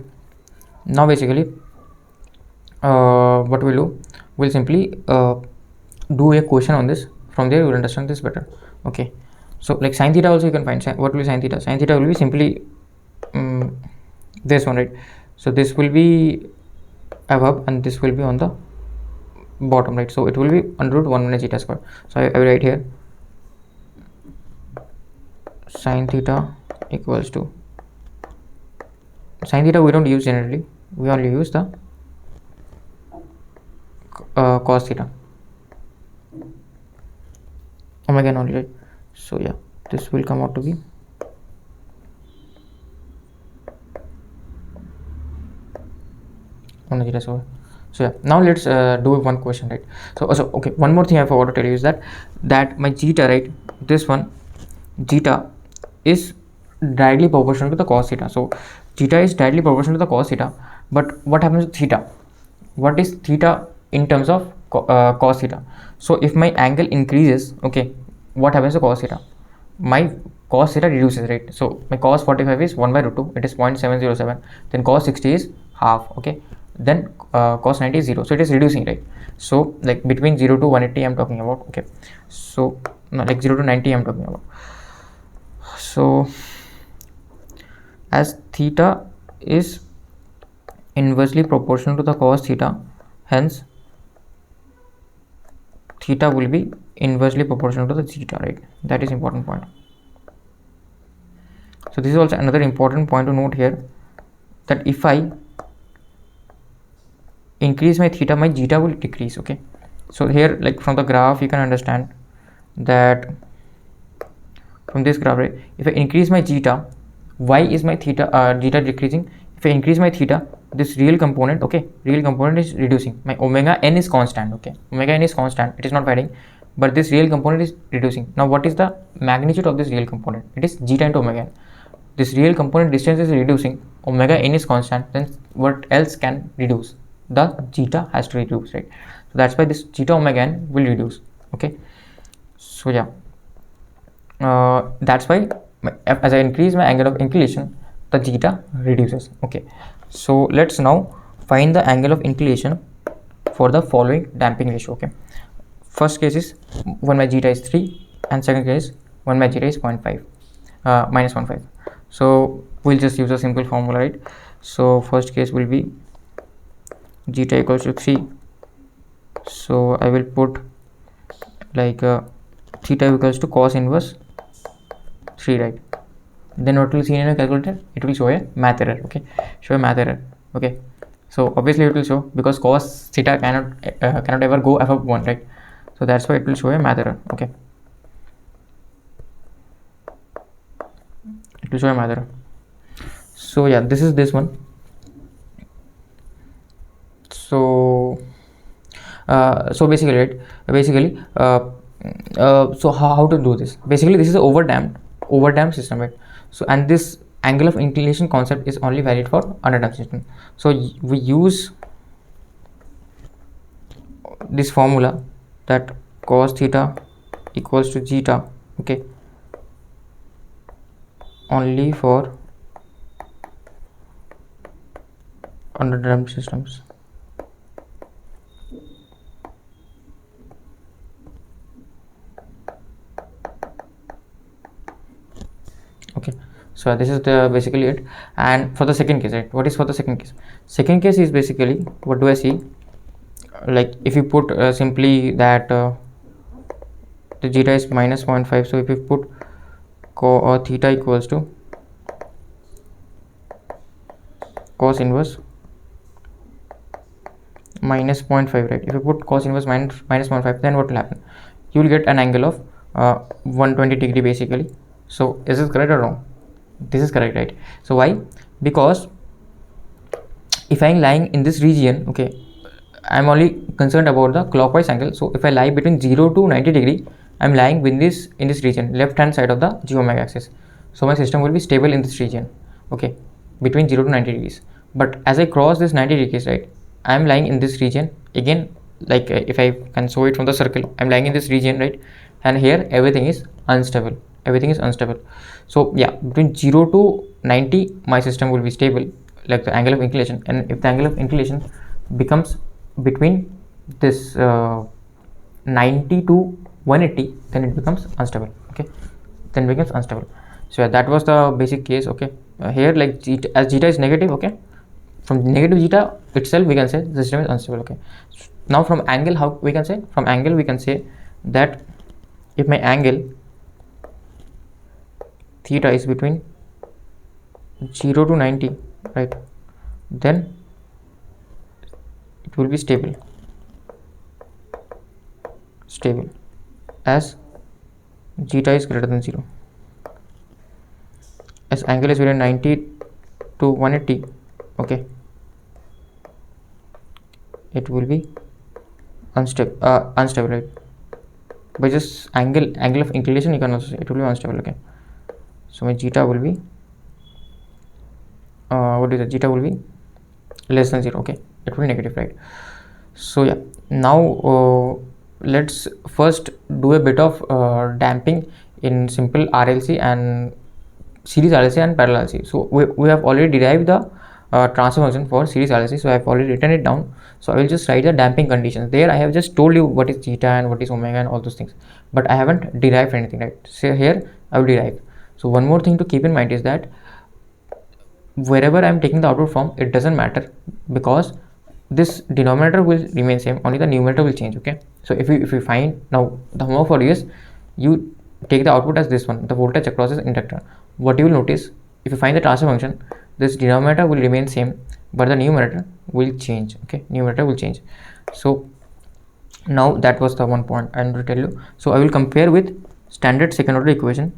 now basically what we'll do, we'll simply do a question on this. From there you will understand this better. Okay, so like sin theta also you can find. What will be sin theta? Sin theta will be simply this one, right? So this will be above and this will be on the bottom, right? So it will be under root 1 minus zeta square. So I will write here sin theta equals to, sin theta we don't use generally, we only use the cos theta, omega n only, right? So yeah, this will come out to be on zeta square. So yeah, now let's do one question, right? So okay, one more thing I forgot to tell you is that my zeta, right, this one zeta is directly proportional to the cos theta. So theta is directly proportional to the cos theta, but what happens to theta? What is theta in terms of cos theta? So if my angle increases, okay, what happens to cos theta? My cos theta reduces, right? So my cos 45 is 1 by root 2, it is 0.707. Then cos 60 is half, okay. Then cos 90 is 0, so it is reducing, right? So like between 0 to 180 I'm talking about, okay. So no, like 0 to 90 I'm talking about. So as theta is inversely proportional to the cos theta, hence theta will be inversely proportional to the zeta, right? That is important point. So this is also another important point to note here, that if I increase my theta, my zeta will decrease, okay. So here, like from the graph you can understand that from this graph, right, if I increase my zeta, why is my theta zeta decreasing? If I increase my theta, this real component, okay, real component is reducing. My omega n is constant, okay, omega n is constant, it is not varying, but this real component is reducing. Now what is the magnitude of this real component? It is zeta into omega n. this real component distance is reducing, omega n is constant, then what else can reduce? The zeta has to reduce, right? So that's why this zeta omega n will reduce. Okay, so yeah, that's why as I increase my angle of inclination, the zeta reduces. Okay, so let's now find the angle of inclination for the following damping ratio. Okay, first case is 1 by zeta is 3, and second case is 1 by zeta is 0.5 minus 1.5. So we'll just use a simple formula, right? So first case will be zeta equals to 3, so I will put like theta equals to cos inverse 3, right? Then what will see in a calculator? It will show a math error. Okay, show a math error. Okay, so obviously it will show, because cos theta cannot ever go above 1, right? So that's why it will show a math error. Okay, it will show a math error. So yeah, this is this one. So so basically, right, so how to do this? Basically, this is an overdamped system, right? So, and this angle of inclination concept is only valid for underdamped system. So we use this formula, that cos theta equals to zeta, okay, only for underdamped systems. Okay, so this is the basically it. And for the second case, right, what is for the second case? Second case is basically, what do I see? Like if you put simply that the zeta is minus 0.5, so if you put theta equals to cos inverse minus 0.5, right? If you put cos inverse minus 0.5, then what will happen? You will get an angle of 120 degree basically. So is this correct or wrong? This is correct, right? So why? Because if I'm lying in this region, okay, I'm only concerned about the clockwise angle. So if I lie between 0 to 90 degree, I'm lying in this region, left hand side of the g omega axis. So my system will be stable in this region, okay, between 0 to 90 degrees. But as I cross this 90 degrees, right, I'm lying in this region again. Like if I can show it from the circle, I'm lying in this region, right? And here everything is unstable. So yeah, between 0 to 90, my system will be stable, like the angle of inclination. And if the angle of inclination becomes between this 90 to 180, then it becomes unstable. Okay, then it becomes unstable. So yeah, that was the basic case. Okay, here like as zeta is negative, okay, from negative zeta itself we can say the system is unstable. Okay, now from angle, how we can say? From angle we can say that if my angle theta is between 0 to 90, right, then it will be stable as zeta is greater than 0. As angle is between 90 to 180, okay, it will be unstable, right? By just angle of inclination, you can also say it will be unstable. Okay, so my zeta will be zeta will be less than 0. Okay, it will be negative, right? So yeah, now let's first do a bit of damping in simple RLC and series RLC and parallel RLC. So we have already derived the transfer function for series RLC, so I have already written it down. So I will just write the damping conditions. There I have just told you what is zeta and what is omega and all those things, but I haven't derived anything, right? So here I will derive. So one more thing to keep in mind is that wherever I am taking the output from, it doesn't matter, because this denominator will remain same, only the numerator will change. Okay, so if you find, now the homework for you is you take the output as this one, the voltage across this inductor. What you will notice, if you find the transfer function, this denominator will remain same, but the numerator will change. Okay, numerator will change. So now that was the one point I want to tell you. So I will compare with standard second order equation.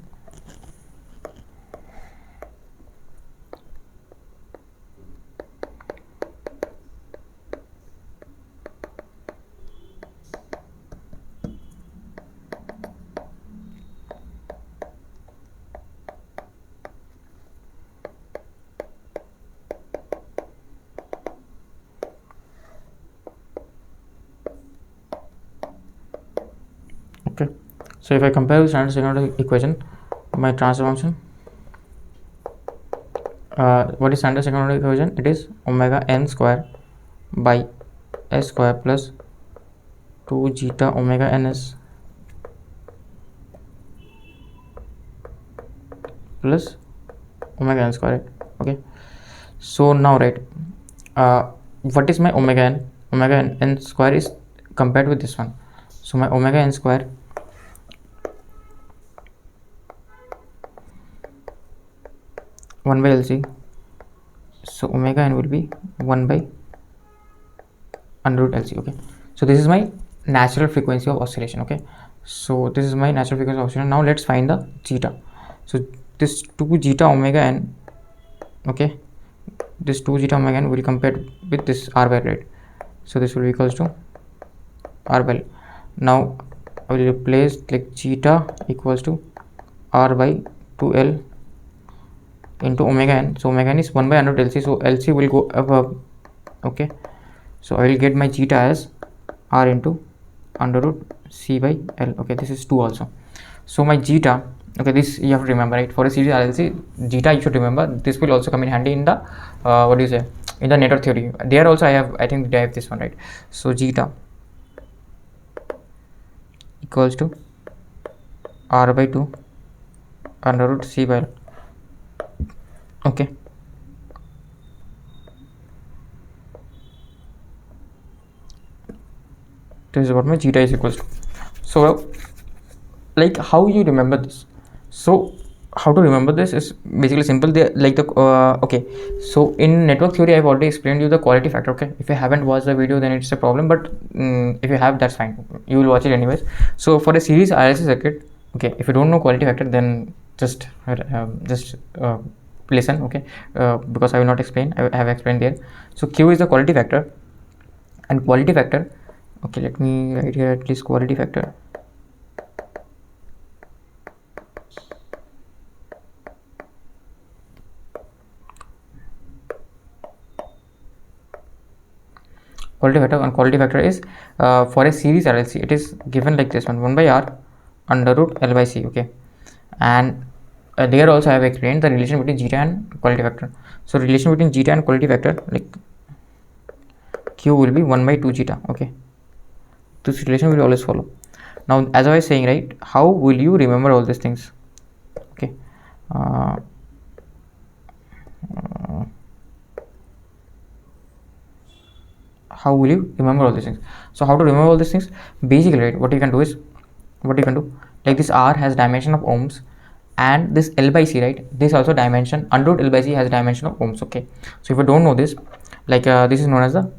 So if I compare with standard second order equation, my transfer function, what is standard second order equation? It is omega n square by s square plus 2 zeta omega ns plus omega n square, right? Okay, so now, right, what is my omega n? Omega n square is compared with this one. So my omega n square one by LC, so omega n will be 1 by under root LC. Okay, so this is my natural frequency of oscillation. Okay, so this is my natural frequency of oscillation. Now let's find the zeta. So this 2 zeta omega n, okay, this 2 zeta omega n will compare with this r by, right? So this will be equals to r by. Now I will replace like zeta equals to r by 2l into omega n. So omega n is 1 by under root LC, so LC will go above. Okay, so I will get my zeta as r into under root c by l. Okay, this is 2 also. So my zeta, okay, this you have to remember, right? For a series RLC, zeta you should remember. This will also come in handy in the what do you say, in the network theory. There also I think they have this one, right? So zeta equals to r by 2 under root c by l. Okay, this is what my zeta is equals to. So like how you remember this? So how to remember this is basically simple. They like the okay, so in network theory I've already explained you the quality factor. Okay, if you haven't watched the video then it's a problem, but if you have, that's fine, you will watch it anyways. So for a series RLC circuit, okay, if you don't know quality factor then just listen, okay, because I will not explain, I have explained there. So Q is the quality factor, and quality factor, okay, let me write here at least quality factor. Quality factor, and quality factor is for a series RLC, it is given like this one, 1 by r under root l by c. Okay, and there also I have explained the relation between zeta and quality factor. So relation between zeta and quality factor, like Q will be 1 by 2 zeta. Okay, this relation will always follow. Now as I was saying, right, how will you remember all these things? Okay, how will you remember all these things? So how to remember all these things? Basically, right, what you can do is, like this r has dimension of ohms, and this l by c, right, this also dimension, under root l by c has dimension of ohms. Okay, so if you don't know this, like this is known as the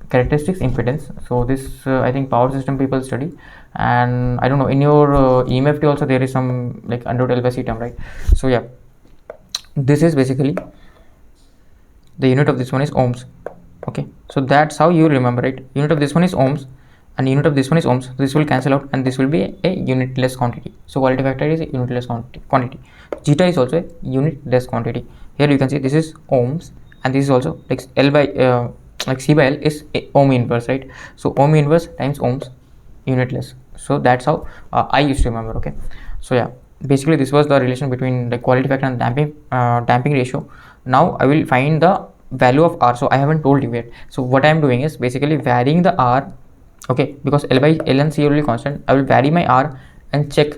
characteristics impedance. So this I think power system people study, and I don't know, in your EMFT also there is some like under root l by c term, right? So yeah, this is basically the unit of this one is ohms. Okay, so that's how you remember, right? Unit of this one is ohms and unit of this one is ohms. This will cancel out and this will be a unitless quantity. So quality factor is a unitless quantity. Zeta is also a unitless quantity. Here you can see this is ohms, and this is also like L by like C by L is a ohm inverse, right? So ohm inverse times ohms, unitless. So that's how I used to remember. Okay, so yeah, basically this was the relation between the quality factor and damping ratio. Now I will find the value of R. So I haven't told you yet. So what I am doing is basically varying the R. Okay, because L by L and C are really constant, I will vary my R and check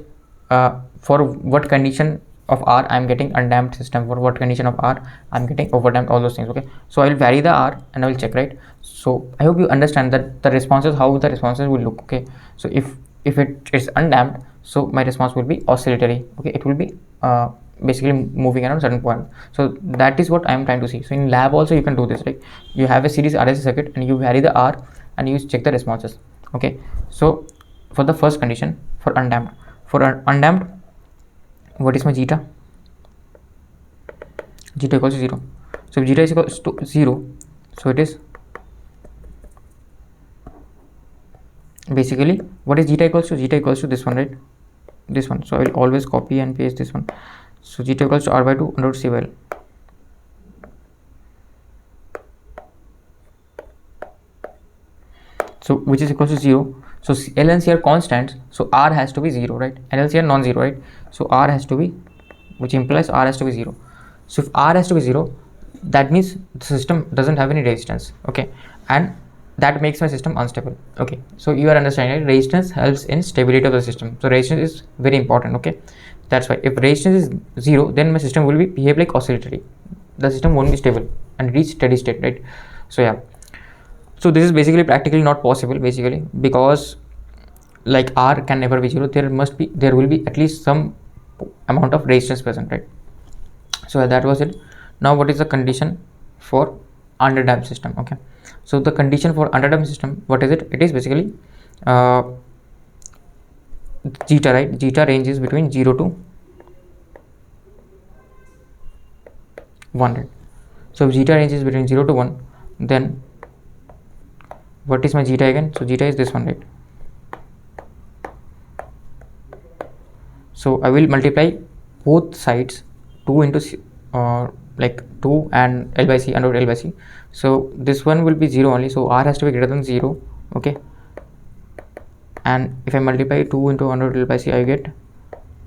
for what condition of R I am getting undamped system, for what condition of R I am getting overdamped, all those things. Okay, so I will vary the R and I will check, right? So I hope you understand that the responses, how the responses will look. Okay, so if it is undamped, so my response will be oscillatory. Okay, it will be basically moving around a certain point. So that is what I am trying to see. So in lab also you can do this, right? You have a series RLC circuit and you vary the R and you check the responses. Okay, so for the first condition, for undamped, what is my zeta? Zeta equals to 0. So if zeta is equals to 0, so it is basically, what is zeta equals to? Zeta equals to this one, right? This one. So I will always copy and paste this one. So zeta equals to R by 2 under root C by L. So which is equals to 0. So L and C are constants, so R has to be 0, right? L and C are non-zero, right? So R has to be, which implies R has to be 0. So if R has to be 0, that means the system doesn't have any resistance, okay? And that makes my system unstable, okay? So you are understanding, right? Resistance helps in stability of the system. So resistance is very important, okay? That's why if resistance is 0, then my system will behave like oscillatory. The system won't be stable and reach steady state, right? So yeah, so this is basically practically not possible, basically, because like R can never be 0. There will be at least some amount of resistance present, right? So that was it. Now what is the condition for underdamped system? Okay, so the condition for underdamped system, what is it? It is basically zeta, right? Zeta ranges between 0 to 1, right? So if zeta ranges between 0 to 1, then what is my zeta again? So zeta is this one, right? So I will multiply both sides 2 into like 2 and L by C, under root L by C. So this one will be 0 only, so R has to be greater than 0, okay? And if I multiply 2 into under root L by C, I get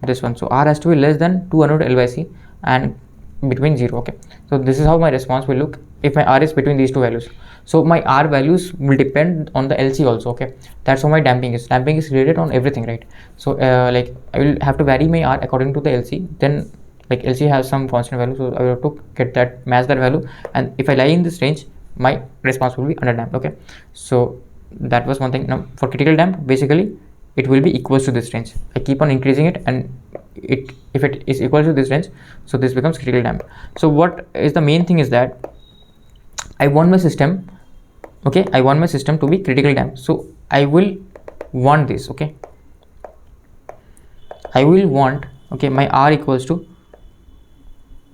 this one. So R has to be less than 2 under root L by C and between 0, okay? So this is how my response will look if my R is between these two values. So my R values will depend on the LC also, okay? That's how my damping is. Damping is related on everything, right? So like I will have to vary my R according to the LC. Then like LC has some constant value, so I will have to get that, match that value, and if I lie in this range, my response will be underdamped, okay? So that was one thing. Now for critical damp, basically it will be equals to this range. I keep on increasing it, and if it is equal to this range, so this becomes critical damp. So what is the main thing is that I want my system, okay, I want my system to be critical damp. So I will want this, okay, I will want, okay, my R equals to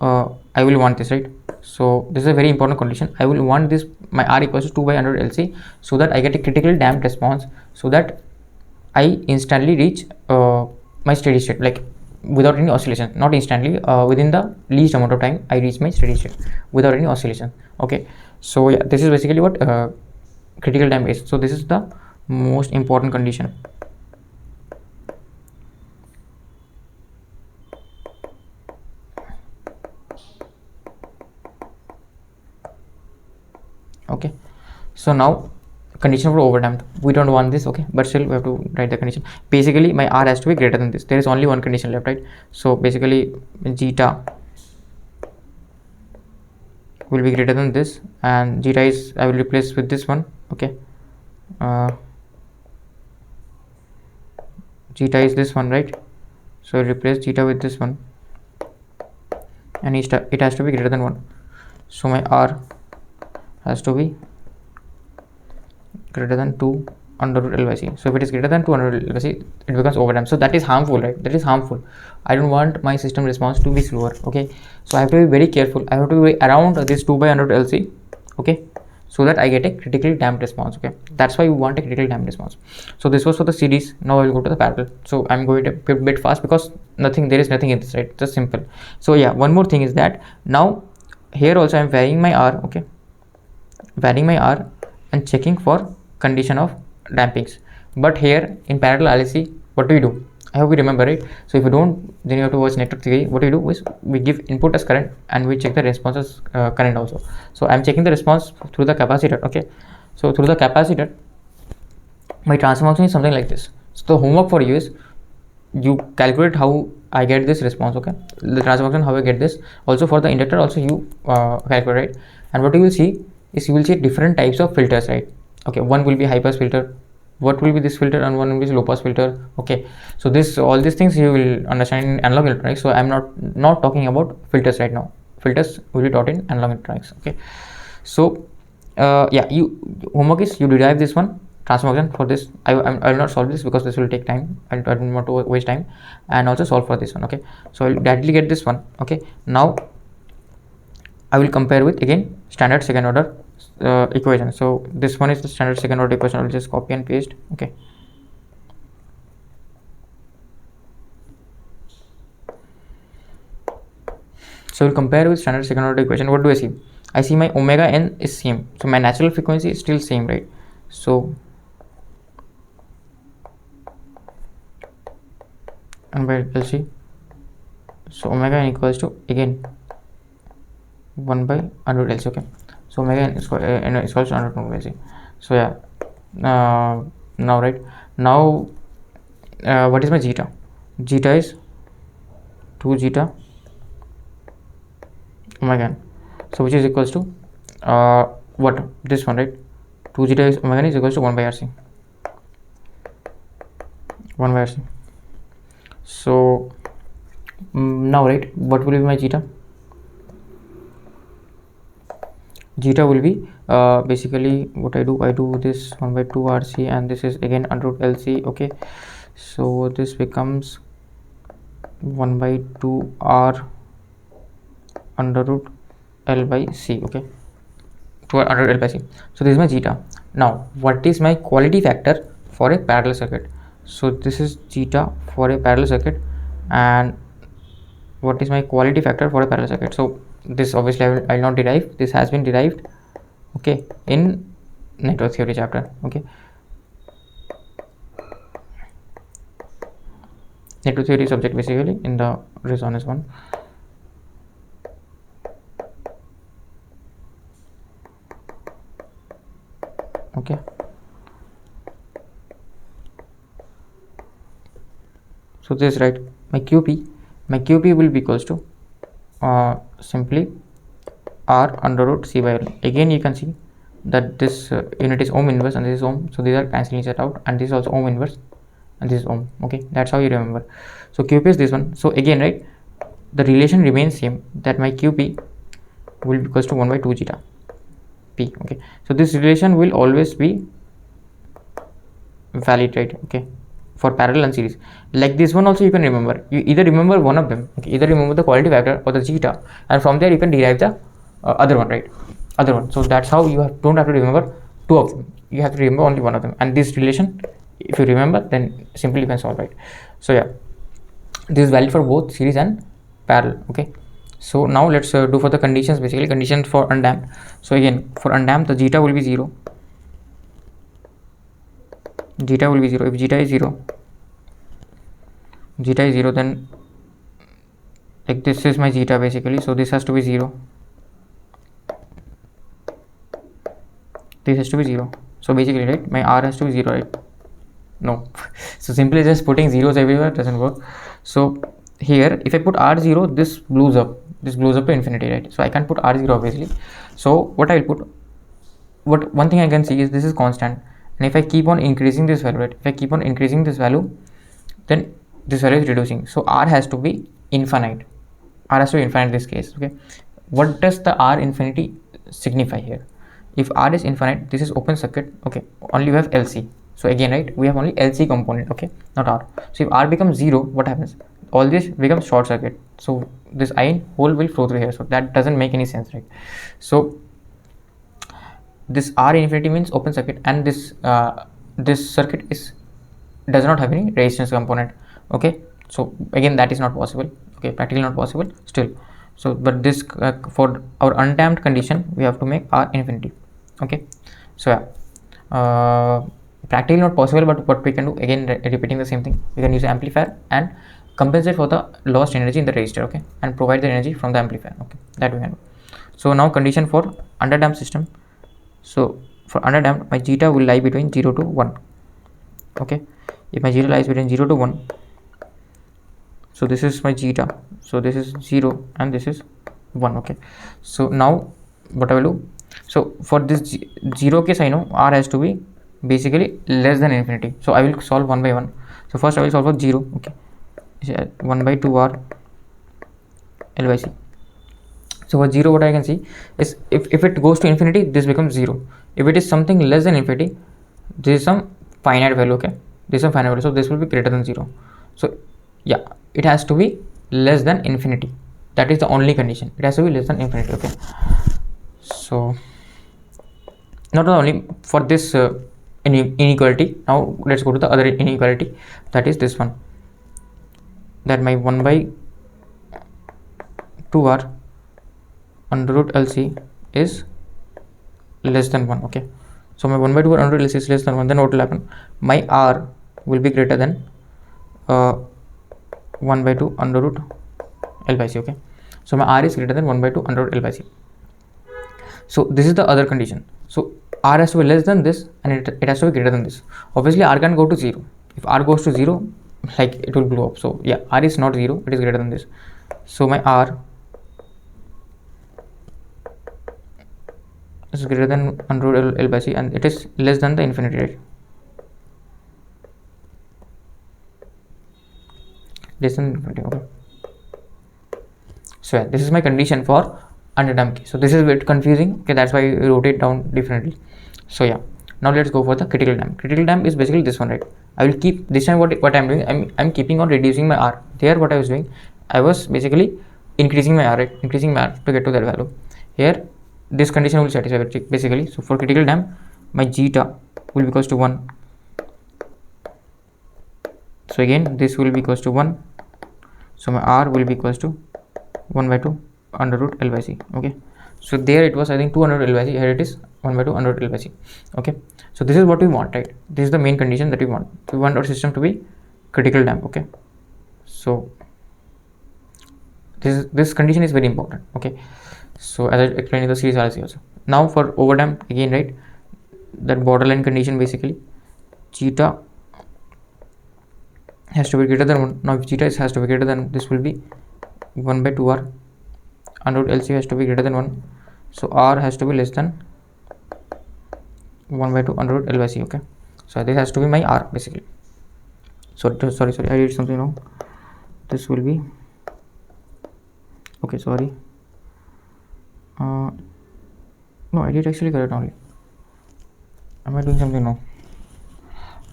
I will want this, right? So this is a very important condition. I will want this, my R equals to 2 by under LC, so that I get a critical damped response, so that I instantly reach my steady state, like without any oscillation. Not instantly, within the least amount of time I reach my steady state without any oscillation, okay? So yeah, this is basically what critical damp is. So this is the most important condition. Okay, so now condition for overdamped, we don't want this, okay, but still we have to write the condition. Basically my R has to be greater than this. There is only one condition left, right? So basically zeta will be greater than this, and zeta is, I will replace with this one, okay? Zeta is this one, right? So I'll replace zeta with this one, and it has to be greater than 1. So my R has to be greater than 2 under root L by C. So if it is greater than 2 under root L by C, it becomes overdamped. So that is harmful, right? That is harmful. I don't want my system response to be slower, okay? So I have to be very careful. I have to be around this 2 by under root LC, okay, so that I get a critically damped response, okay? That's why you want a critically damped response. So this was for the series. Now I will go to the parallel. So I'm going to a bit fast because there is nothing in this, right? Just simple. So yeah, one more thing is that now here also I'm varying my R, okay, varying my R and checking for condition of dampings. But here in parallel RLC, what do we do? I hope you remember, right? So if you don't, then you have to watch network theory. What we do is we give input as current and we check the response as current also. So I'm checking the response through the capacitor, okay? So through the capacitor, my transfer function is something like this. So the homework for you is you calculate how I get this response, okay? The transfer function, how I get this. Also for the inductor also you calculate, right? And what you will see is you will see different types of filters, right? Okay, one will be high pass filter, what will be this filter, and one will be low pass filter, okay? So all these things you will understand in analog electronics. So I'm not talking about filters right now. Filters will be taught in analog electronics, okay? So yeah, homework is you derive this one transfer function for this. I will not solve this because this will take time. I don't want to waste time, and also solve for this one, okay? So I'll directly get this one, okay? Now I will compare with again standard second order equation. So this one is the standard second order equation. I'll just copy and paste, okay? So we'll compare with standard second order equation. What do I see? I see my omega n is same, so my natural frequency is still same, right? So 1 by LC. So omega n equals to again 1 by under LC. Okay, so omega n is equals to under LC. So yeah, now right now what is my zeta? Zeta is 2 zeta omega n, so which is equals to what, this one, right? 2 zeta is omega n is equals to 1 by RC. 1 by RC. So now right, what will be my zeta? Zeta will be basically what I do this 1 by 2 RC, and this is again under root LC. Okay, so this becomes 1 by 2 R under root L by C. Okay, 2 R under L by C. So this is my zeta. Now what is my quality factor for a parallel circuit? So this is zeta for a parallel circuit, and what is my quality factor for a parallel circuit? So this obviously I will not derive, this has been derived, okay, in network theory chapter. Okay, network theory subject basically in the resonance one. Okay, so this, right, my QP will be equals to simply R under root C by L. Again you can see that this unit is ohm inverse and this is ohm, so these are cancelling each other out, and this is also ohm inverse and this is ohm. Okay, that's how you remember. So QP is this one. So again, right, the relation remains same, that my QP will be equals to 1 by 2 zeta P. Okay, so this relation will always be valid, right? Okay, for parallel and series. Like this one also you can remember, you either remember one of them. Okay, either remember the quality factor or the zeta, and from there you can derive the other one, right? Other one. So that's how you don't have to remember two of them, you have to remember only one of them, and this relation if you remember, then simply you can solve, right? So yeah, this is valid for both series and parallel. Okay, so now let's do for the conditions, basically conditions for undamped. So again, for undamped the zeta will be 0. Zeta will be 0. If zeta is 0, then like this is my zeta basically, so this has to be 0, this has to be 0. So basically, right, my R has to be 0, right? No, so simply just putting zeros everywhere doesn't work. So here if I put R0, this blows up to infinity, right? So I can't put R0 obviously. So what I will put, one thing I can see is this is constant, and if I keep on increasing this value, right, if I keep on increasing this value, then this value is reducing. So R has to be infinite. R has to be infinite in this case. Okay, what does the R infinity signify here? If R is infinite, this is open circuit. Okay, only we have LC. So again, right, we have only LC component. Okay, not R. So if R becomes 0, what happens? All this becomes short circuit. So this ion hole will flow through here. So that doesn't make any sense, right? So this R infinity means open circuit, and this this circuit does not have any resistance component. Okay, so again that is not possible. Okay, practically not possible still. So but this for our undamped condition we have to make R infinity. Okay, so yeah, practically not possible, but what we can do, again repeating the same thing, we can use amplifier and compensate for the lost energy in the resistor. Okay, and provide the energy from the amplifier. Okay, that we can do. So now condition for underdamped system. So for underdamped, my zeta will lie between 0 to 1. Okay, if my zeta lies between 0 to 1, so this is my zeta, so this is 0 and this is 1. Okay, so now what I will do, so for this 0 case I know R has to be basically less than infinity, so I will solve one by one. So first I will solve for 0. Okay, 1 by 2 R L by C. So for 0, what I can see is if it goes to infinity, this becomes 0. If it is something less than infinity, this is some finite value. Okay, this is some finite value, so this will be greater than 0. So yeah, it has to be less than infinity. That is the only condition, it has to be less than infinity. Okay, so not only for this inequality, now let's go to the other inequality, that is this one, that my 1 by 2R under root LC is less than 1. Okay, so my 1 by 2 under root LC is less than 1, then what will happen? My R will be greater than 1 by 2 under root L by C. Okay, so my R is greater than 1 by 2 under root L by C. So this is the other condition. So R has to be less than this and it has to be greater than this. Obviously R can go to 0. If R goes to 0, like it will blow up. So yeah, R is not 0, it is greater than this. So my R is greater than under root L by C and it is less than the infinity, right? Less than infinity. Okay, so yeah, this is my condition for underdamped case. So this is a bit confusing. Okay, that's why I wrote it down differently. So yeah, now let's go for the critical damp. Critical damp is basically this one, right? I will keep this time what I'm doing, I'm keeping on reducing my R. There what I was doing, I was basically increasing my R, right? Increasing my R to get to that value. Here this condition will satisfy basically. So for critical damp, my zeta will be equals to 1. So again this will be equals to 1. So my R will be equals to 1 by 2 under root L by C. Okay, so there it was, I think, 2 under root L by C. Here it is 1 by 2 under root L by C. Okay, so this is what we want, right? This is the main condition that we want. We want our system to be critical damp. Okay, so this condition is very important. Okay, so as I explained in the series RLC also. Now for overdamp again, right? That borderline condition basically, zeta has to be greater than 1. Now if zeta has to be greater than, this will be 1 by 2R under root LC has to be greater than 1. So R has to be less than 1 by 2 under root L by C. Okay, so this has to be my R basically. So sorry, I did something wrong. This will be, okay, sorry. No, I did actually correct only. Am I doing something wrong?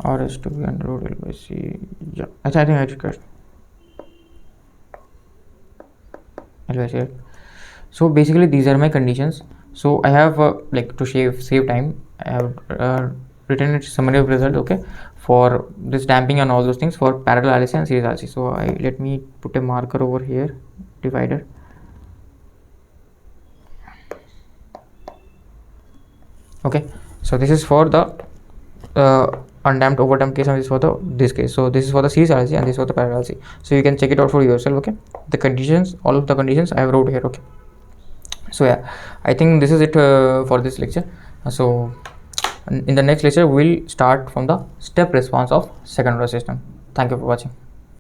R has to be under root L by C. Yeah, I think I did correct. L by C, right? So basically these are my conditions. So I have like to save time, I have written a summary of result, okay, for this damping and all those things for parallel RLC and series RLC. So let me put a marker over here, divider. Okay, so this is for the undamped overdamped case and this is for this case. So this is for the series RLC and this is for the parallel RLC. So you can check it out for yourself. Okay, the conditions, all of the conditions I have wrote here. Okay, so yeah, I think this is it for this lecture. So in the next lecture we'll start from the step response of second order system. Thank you for watching.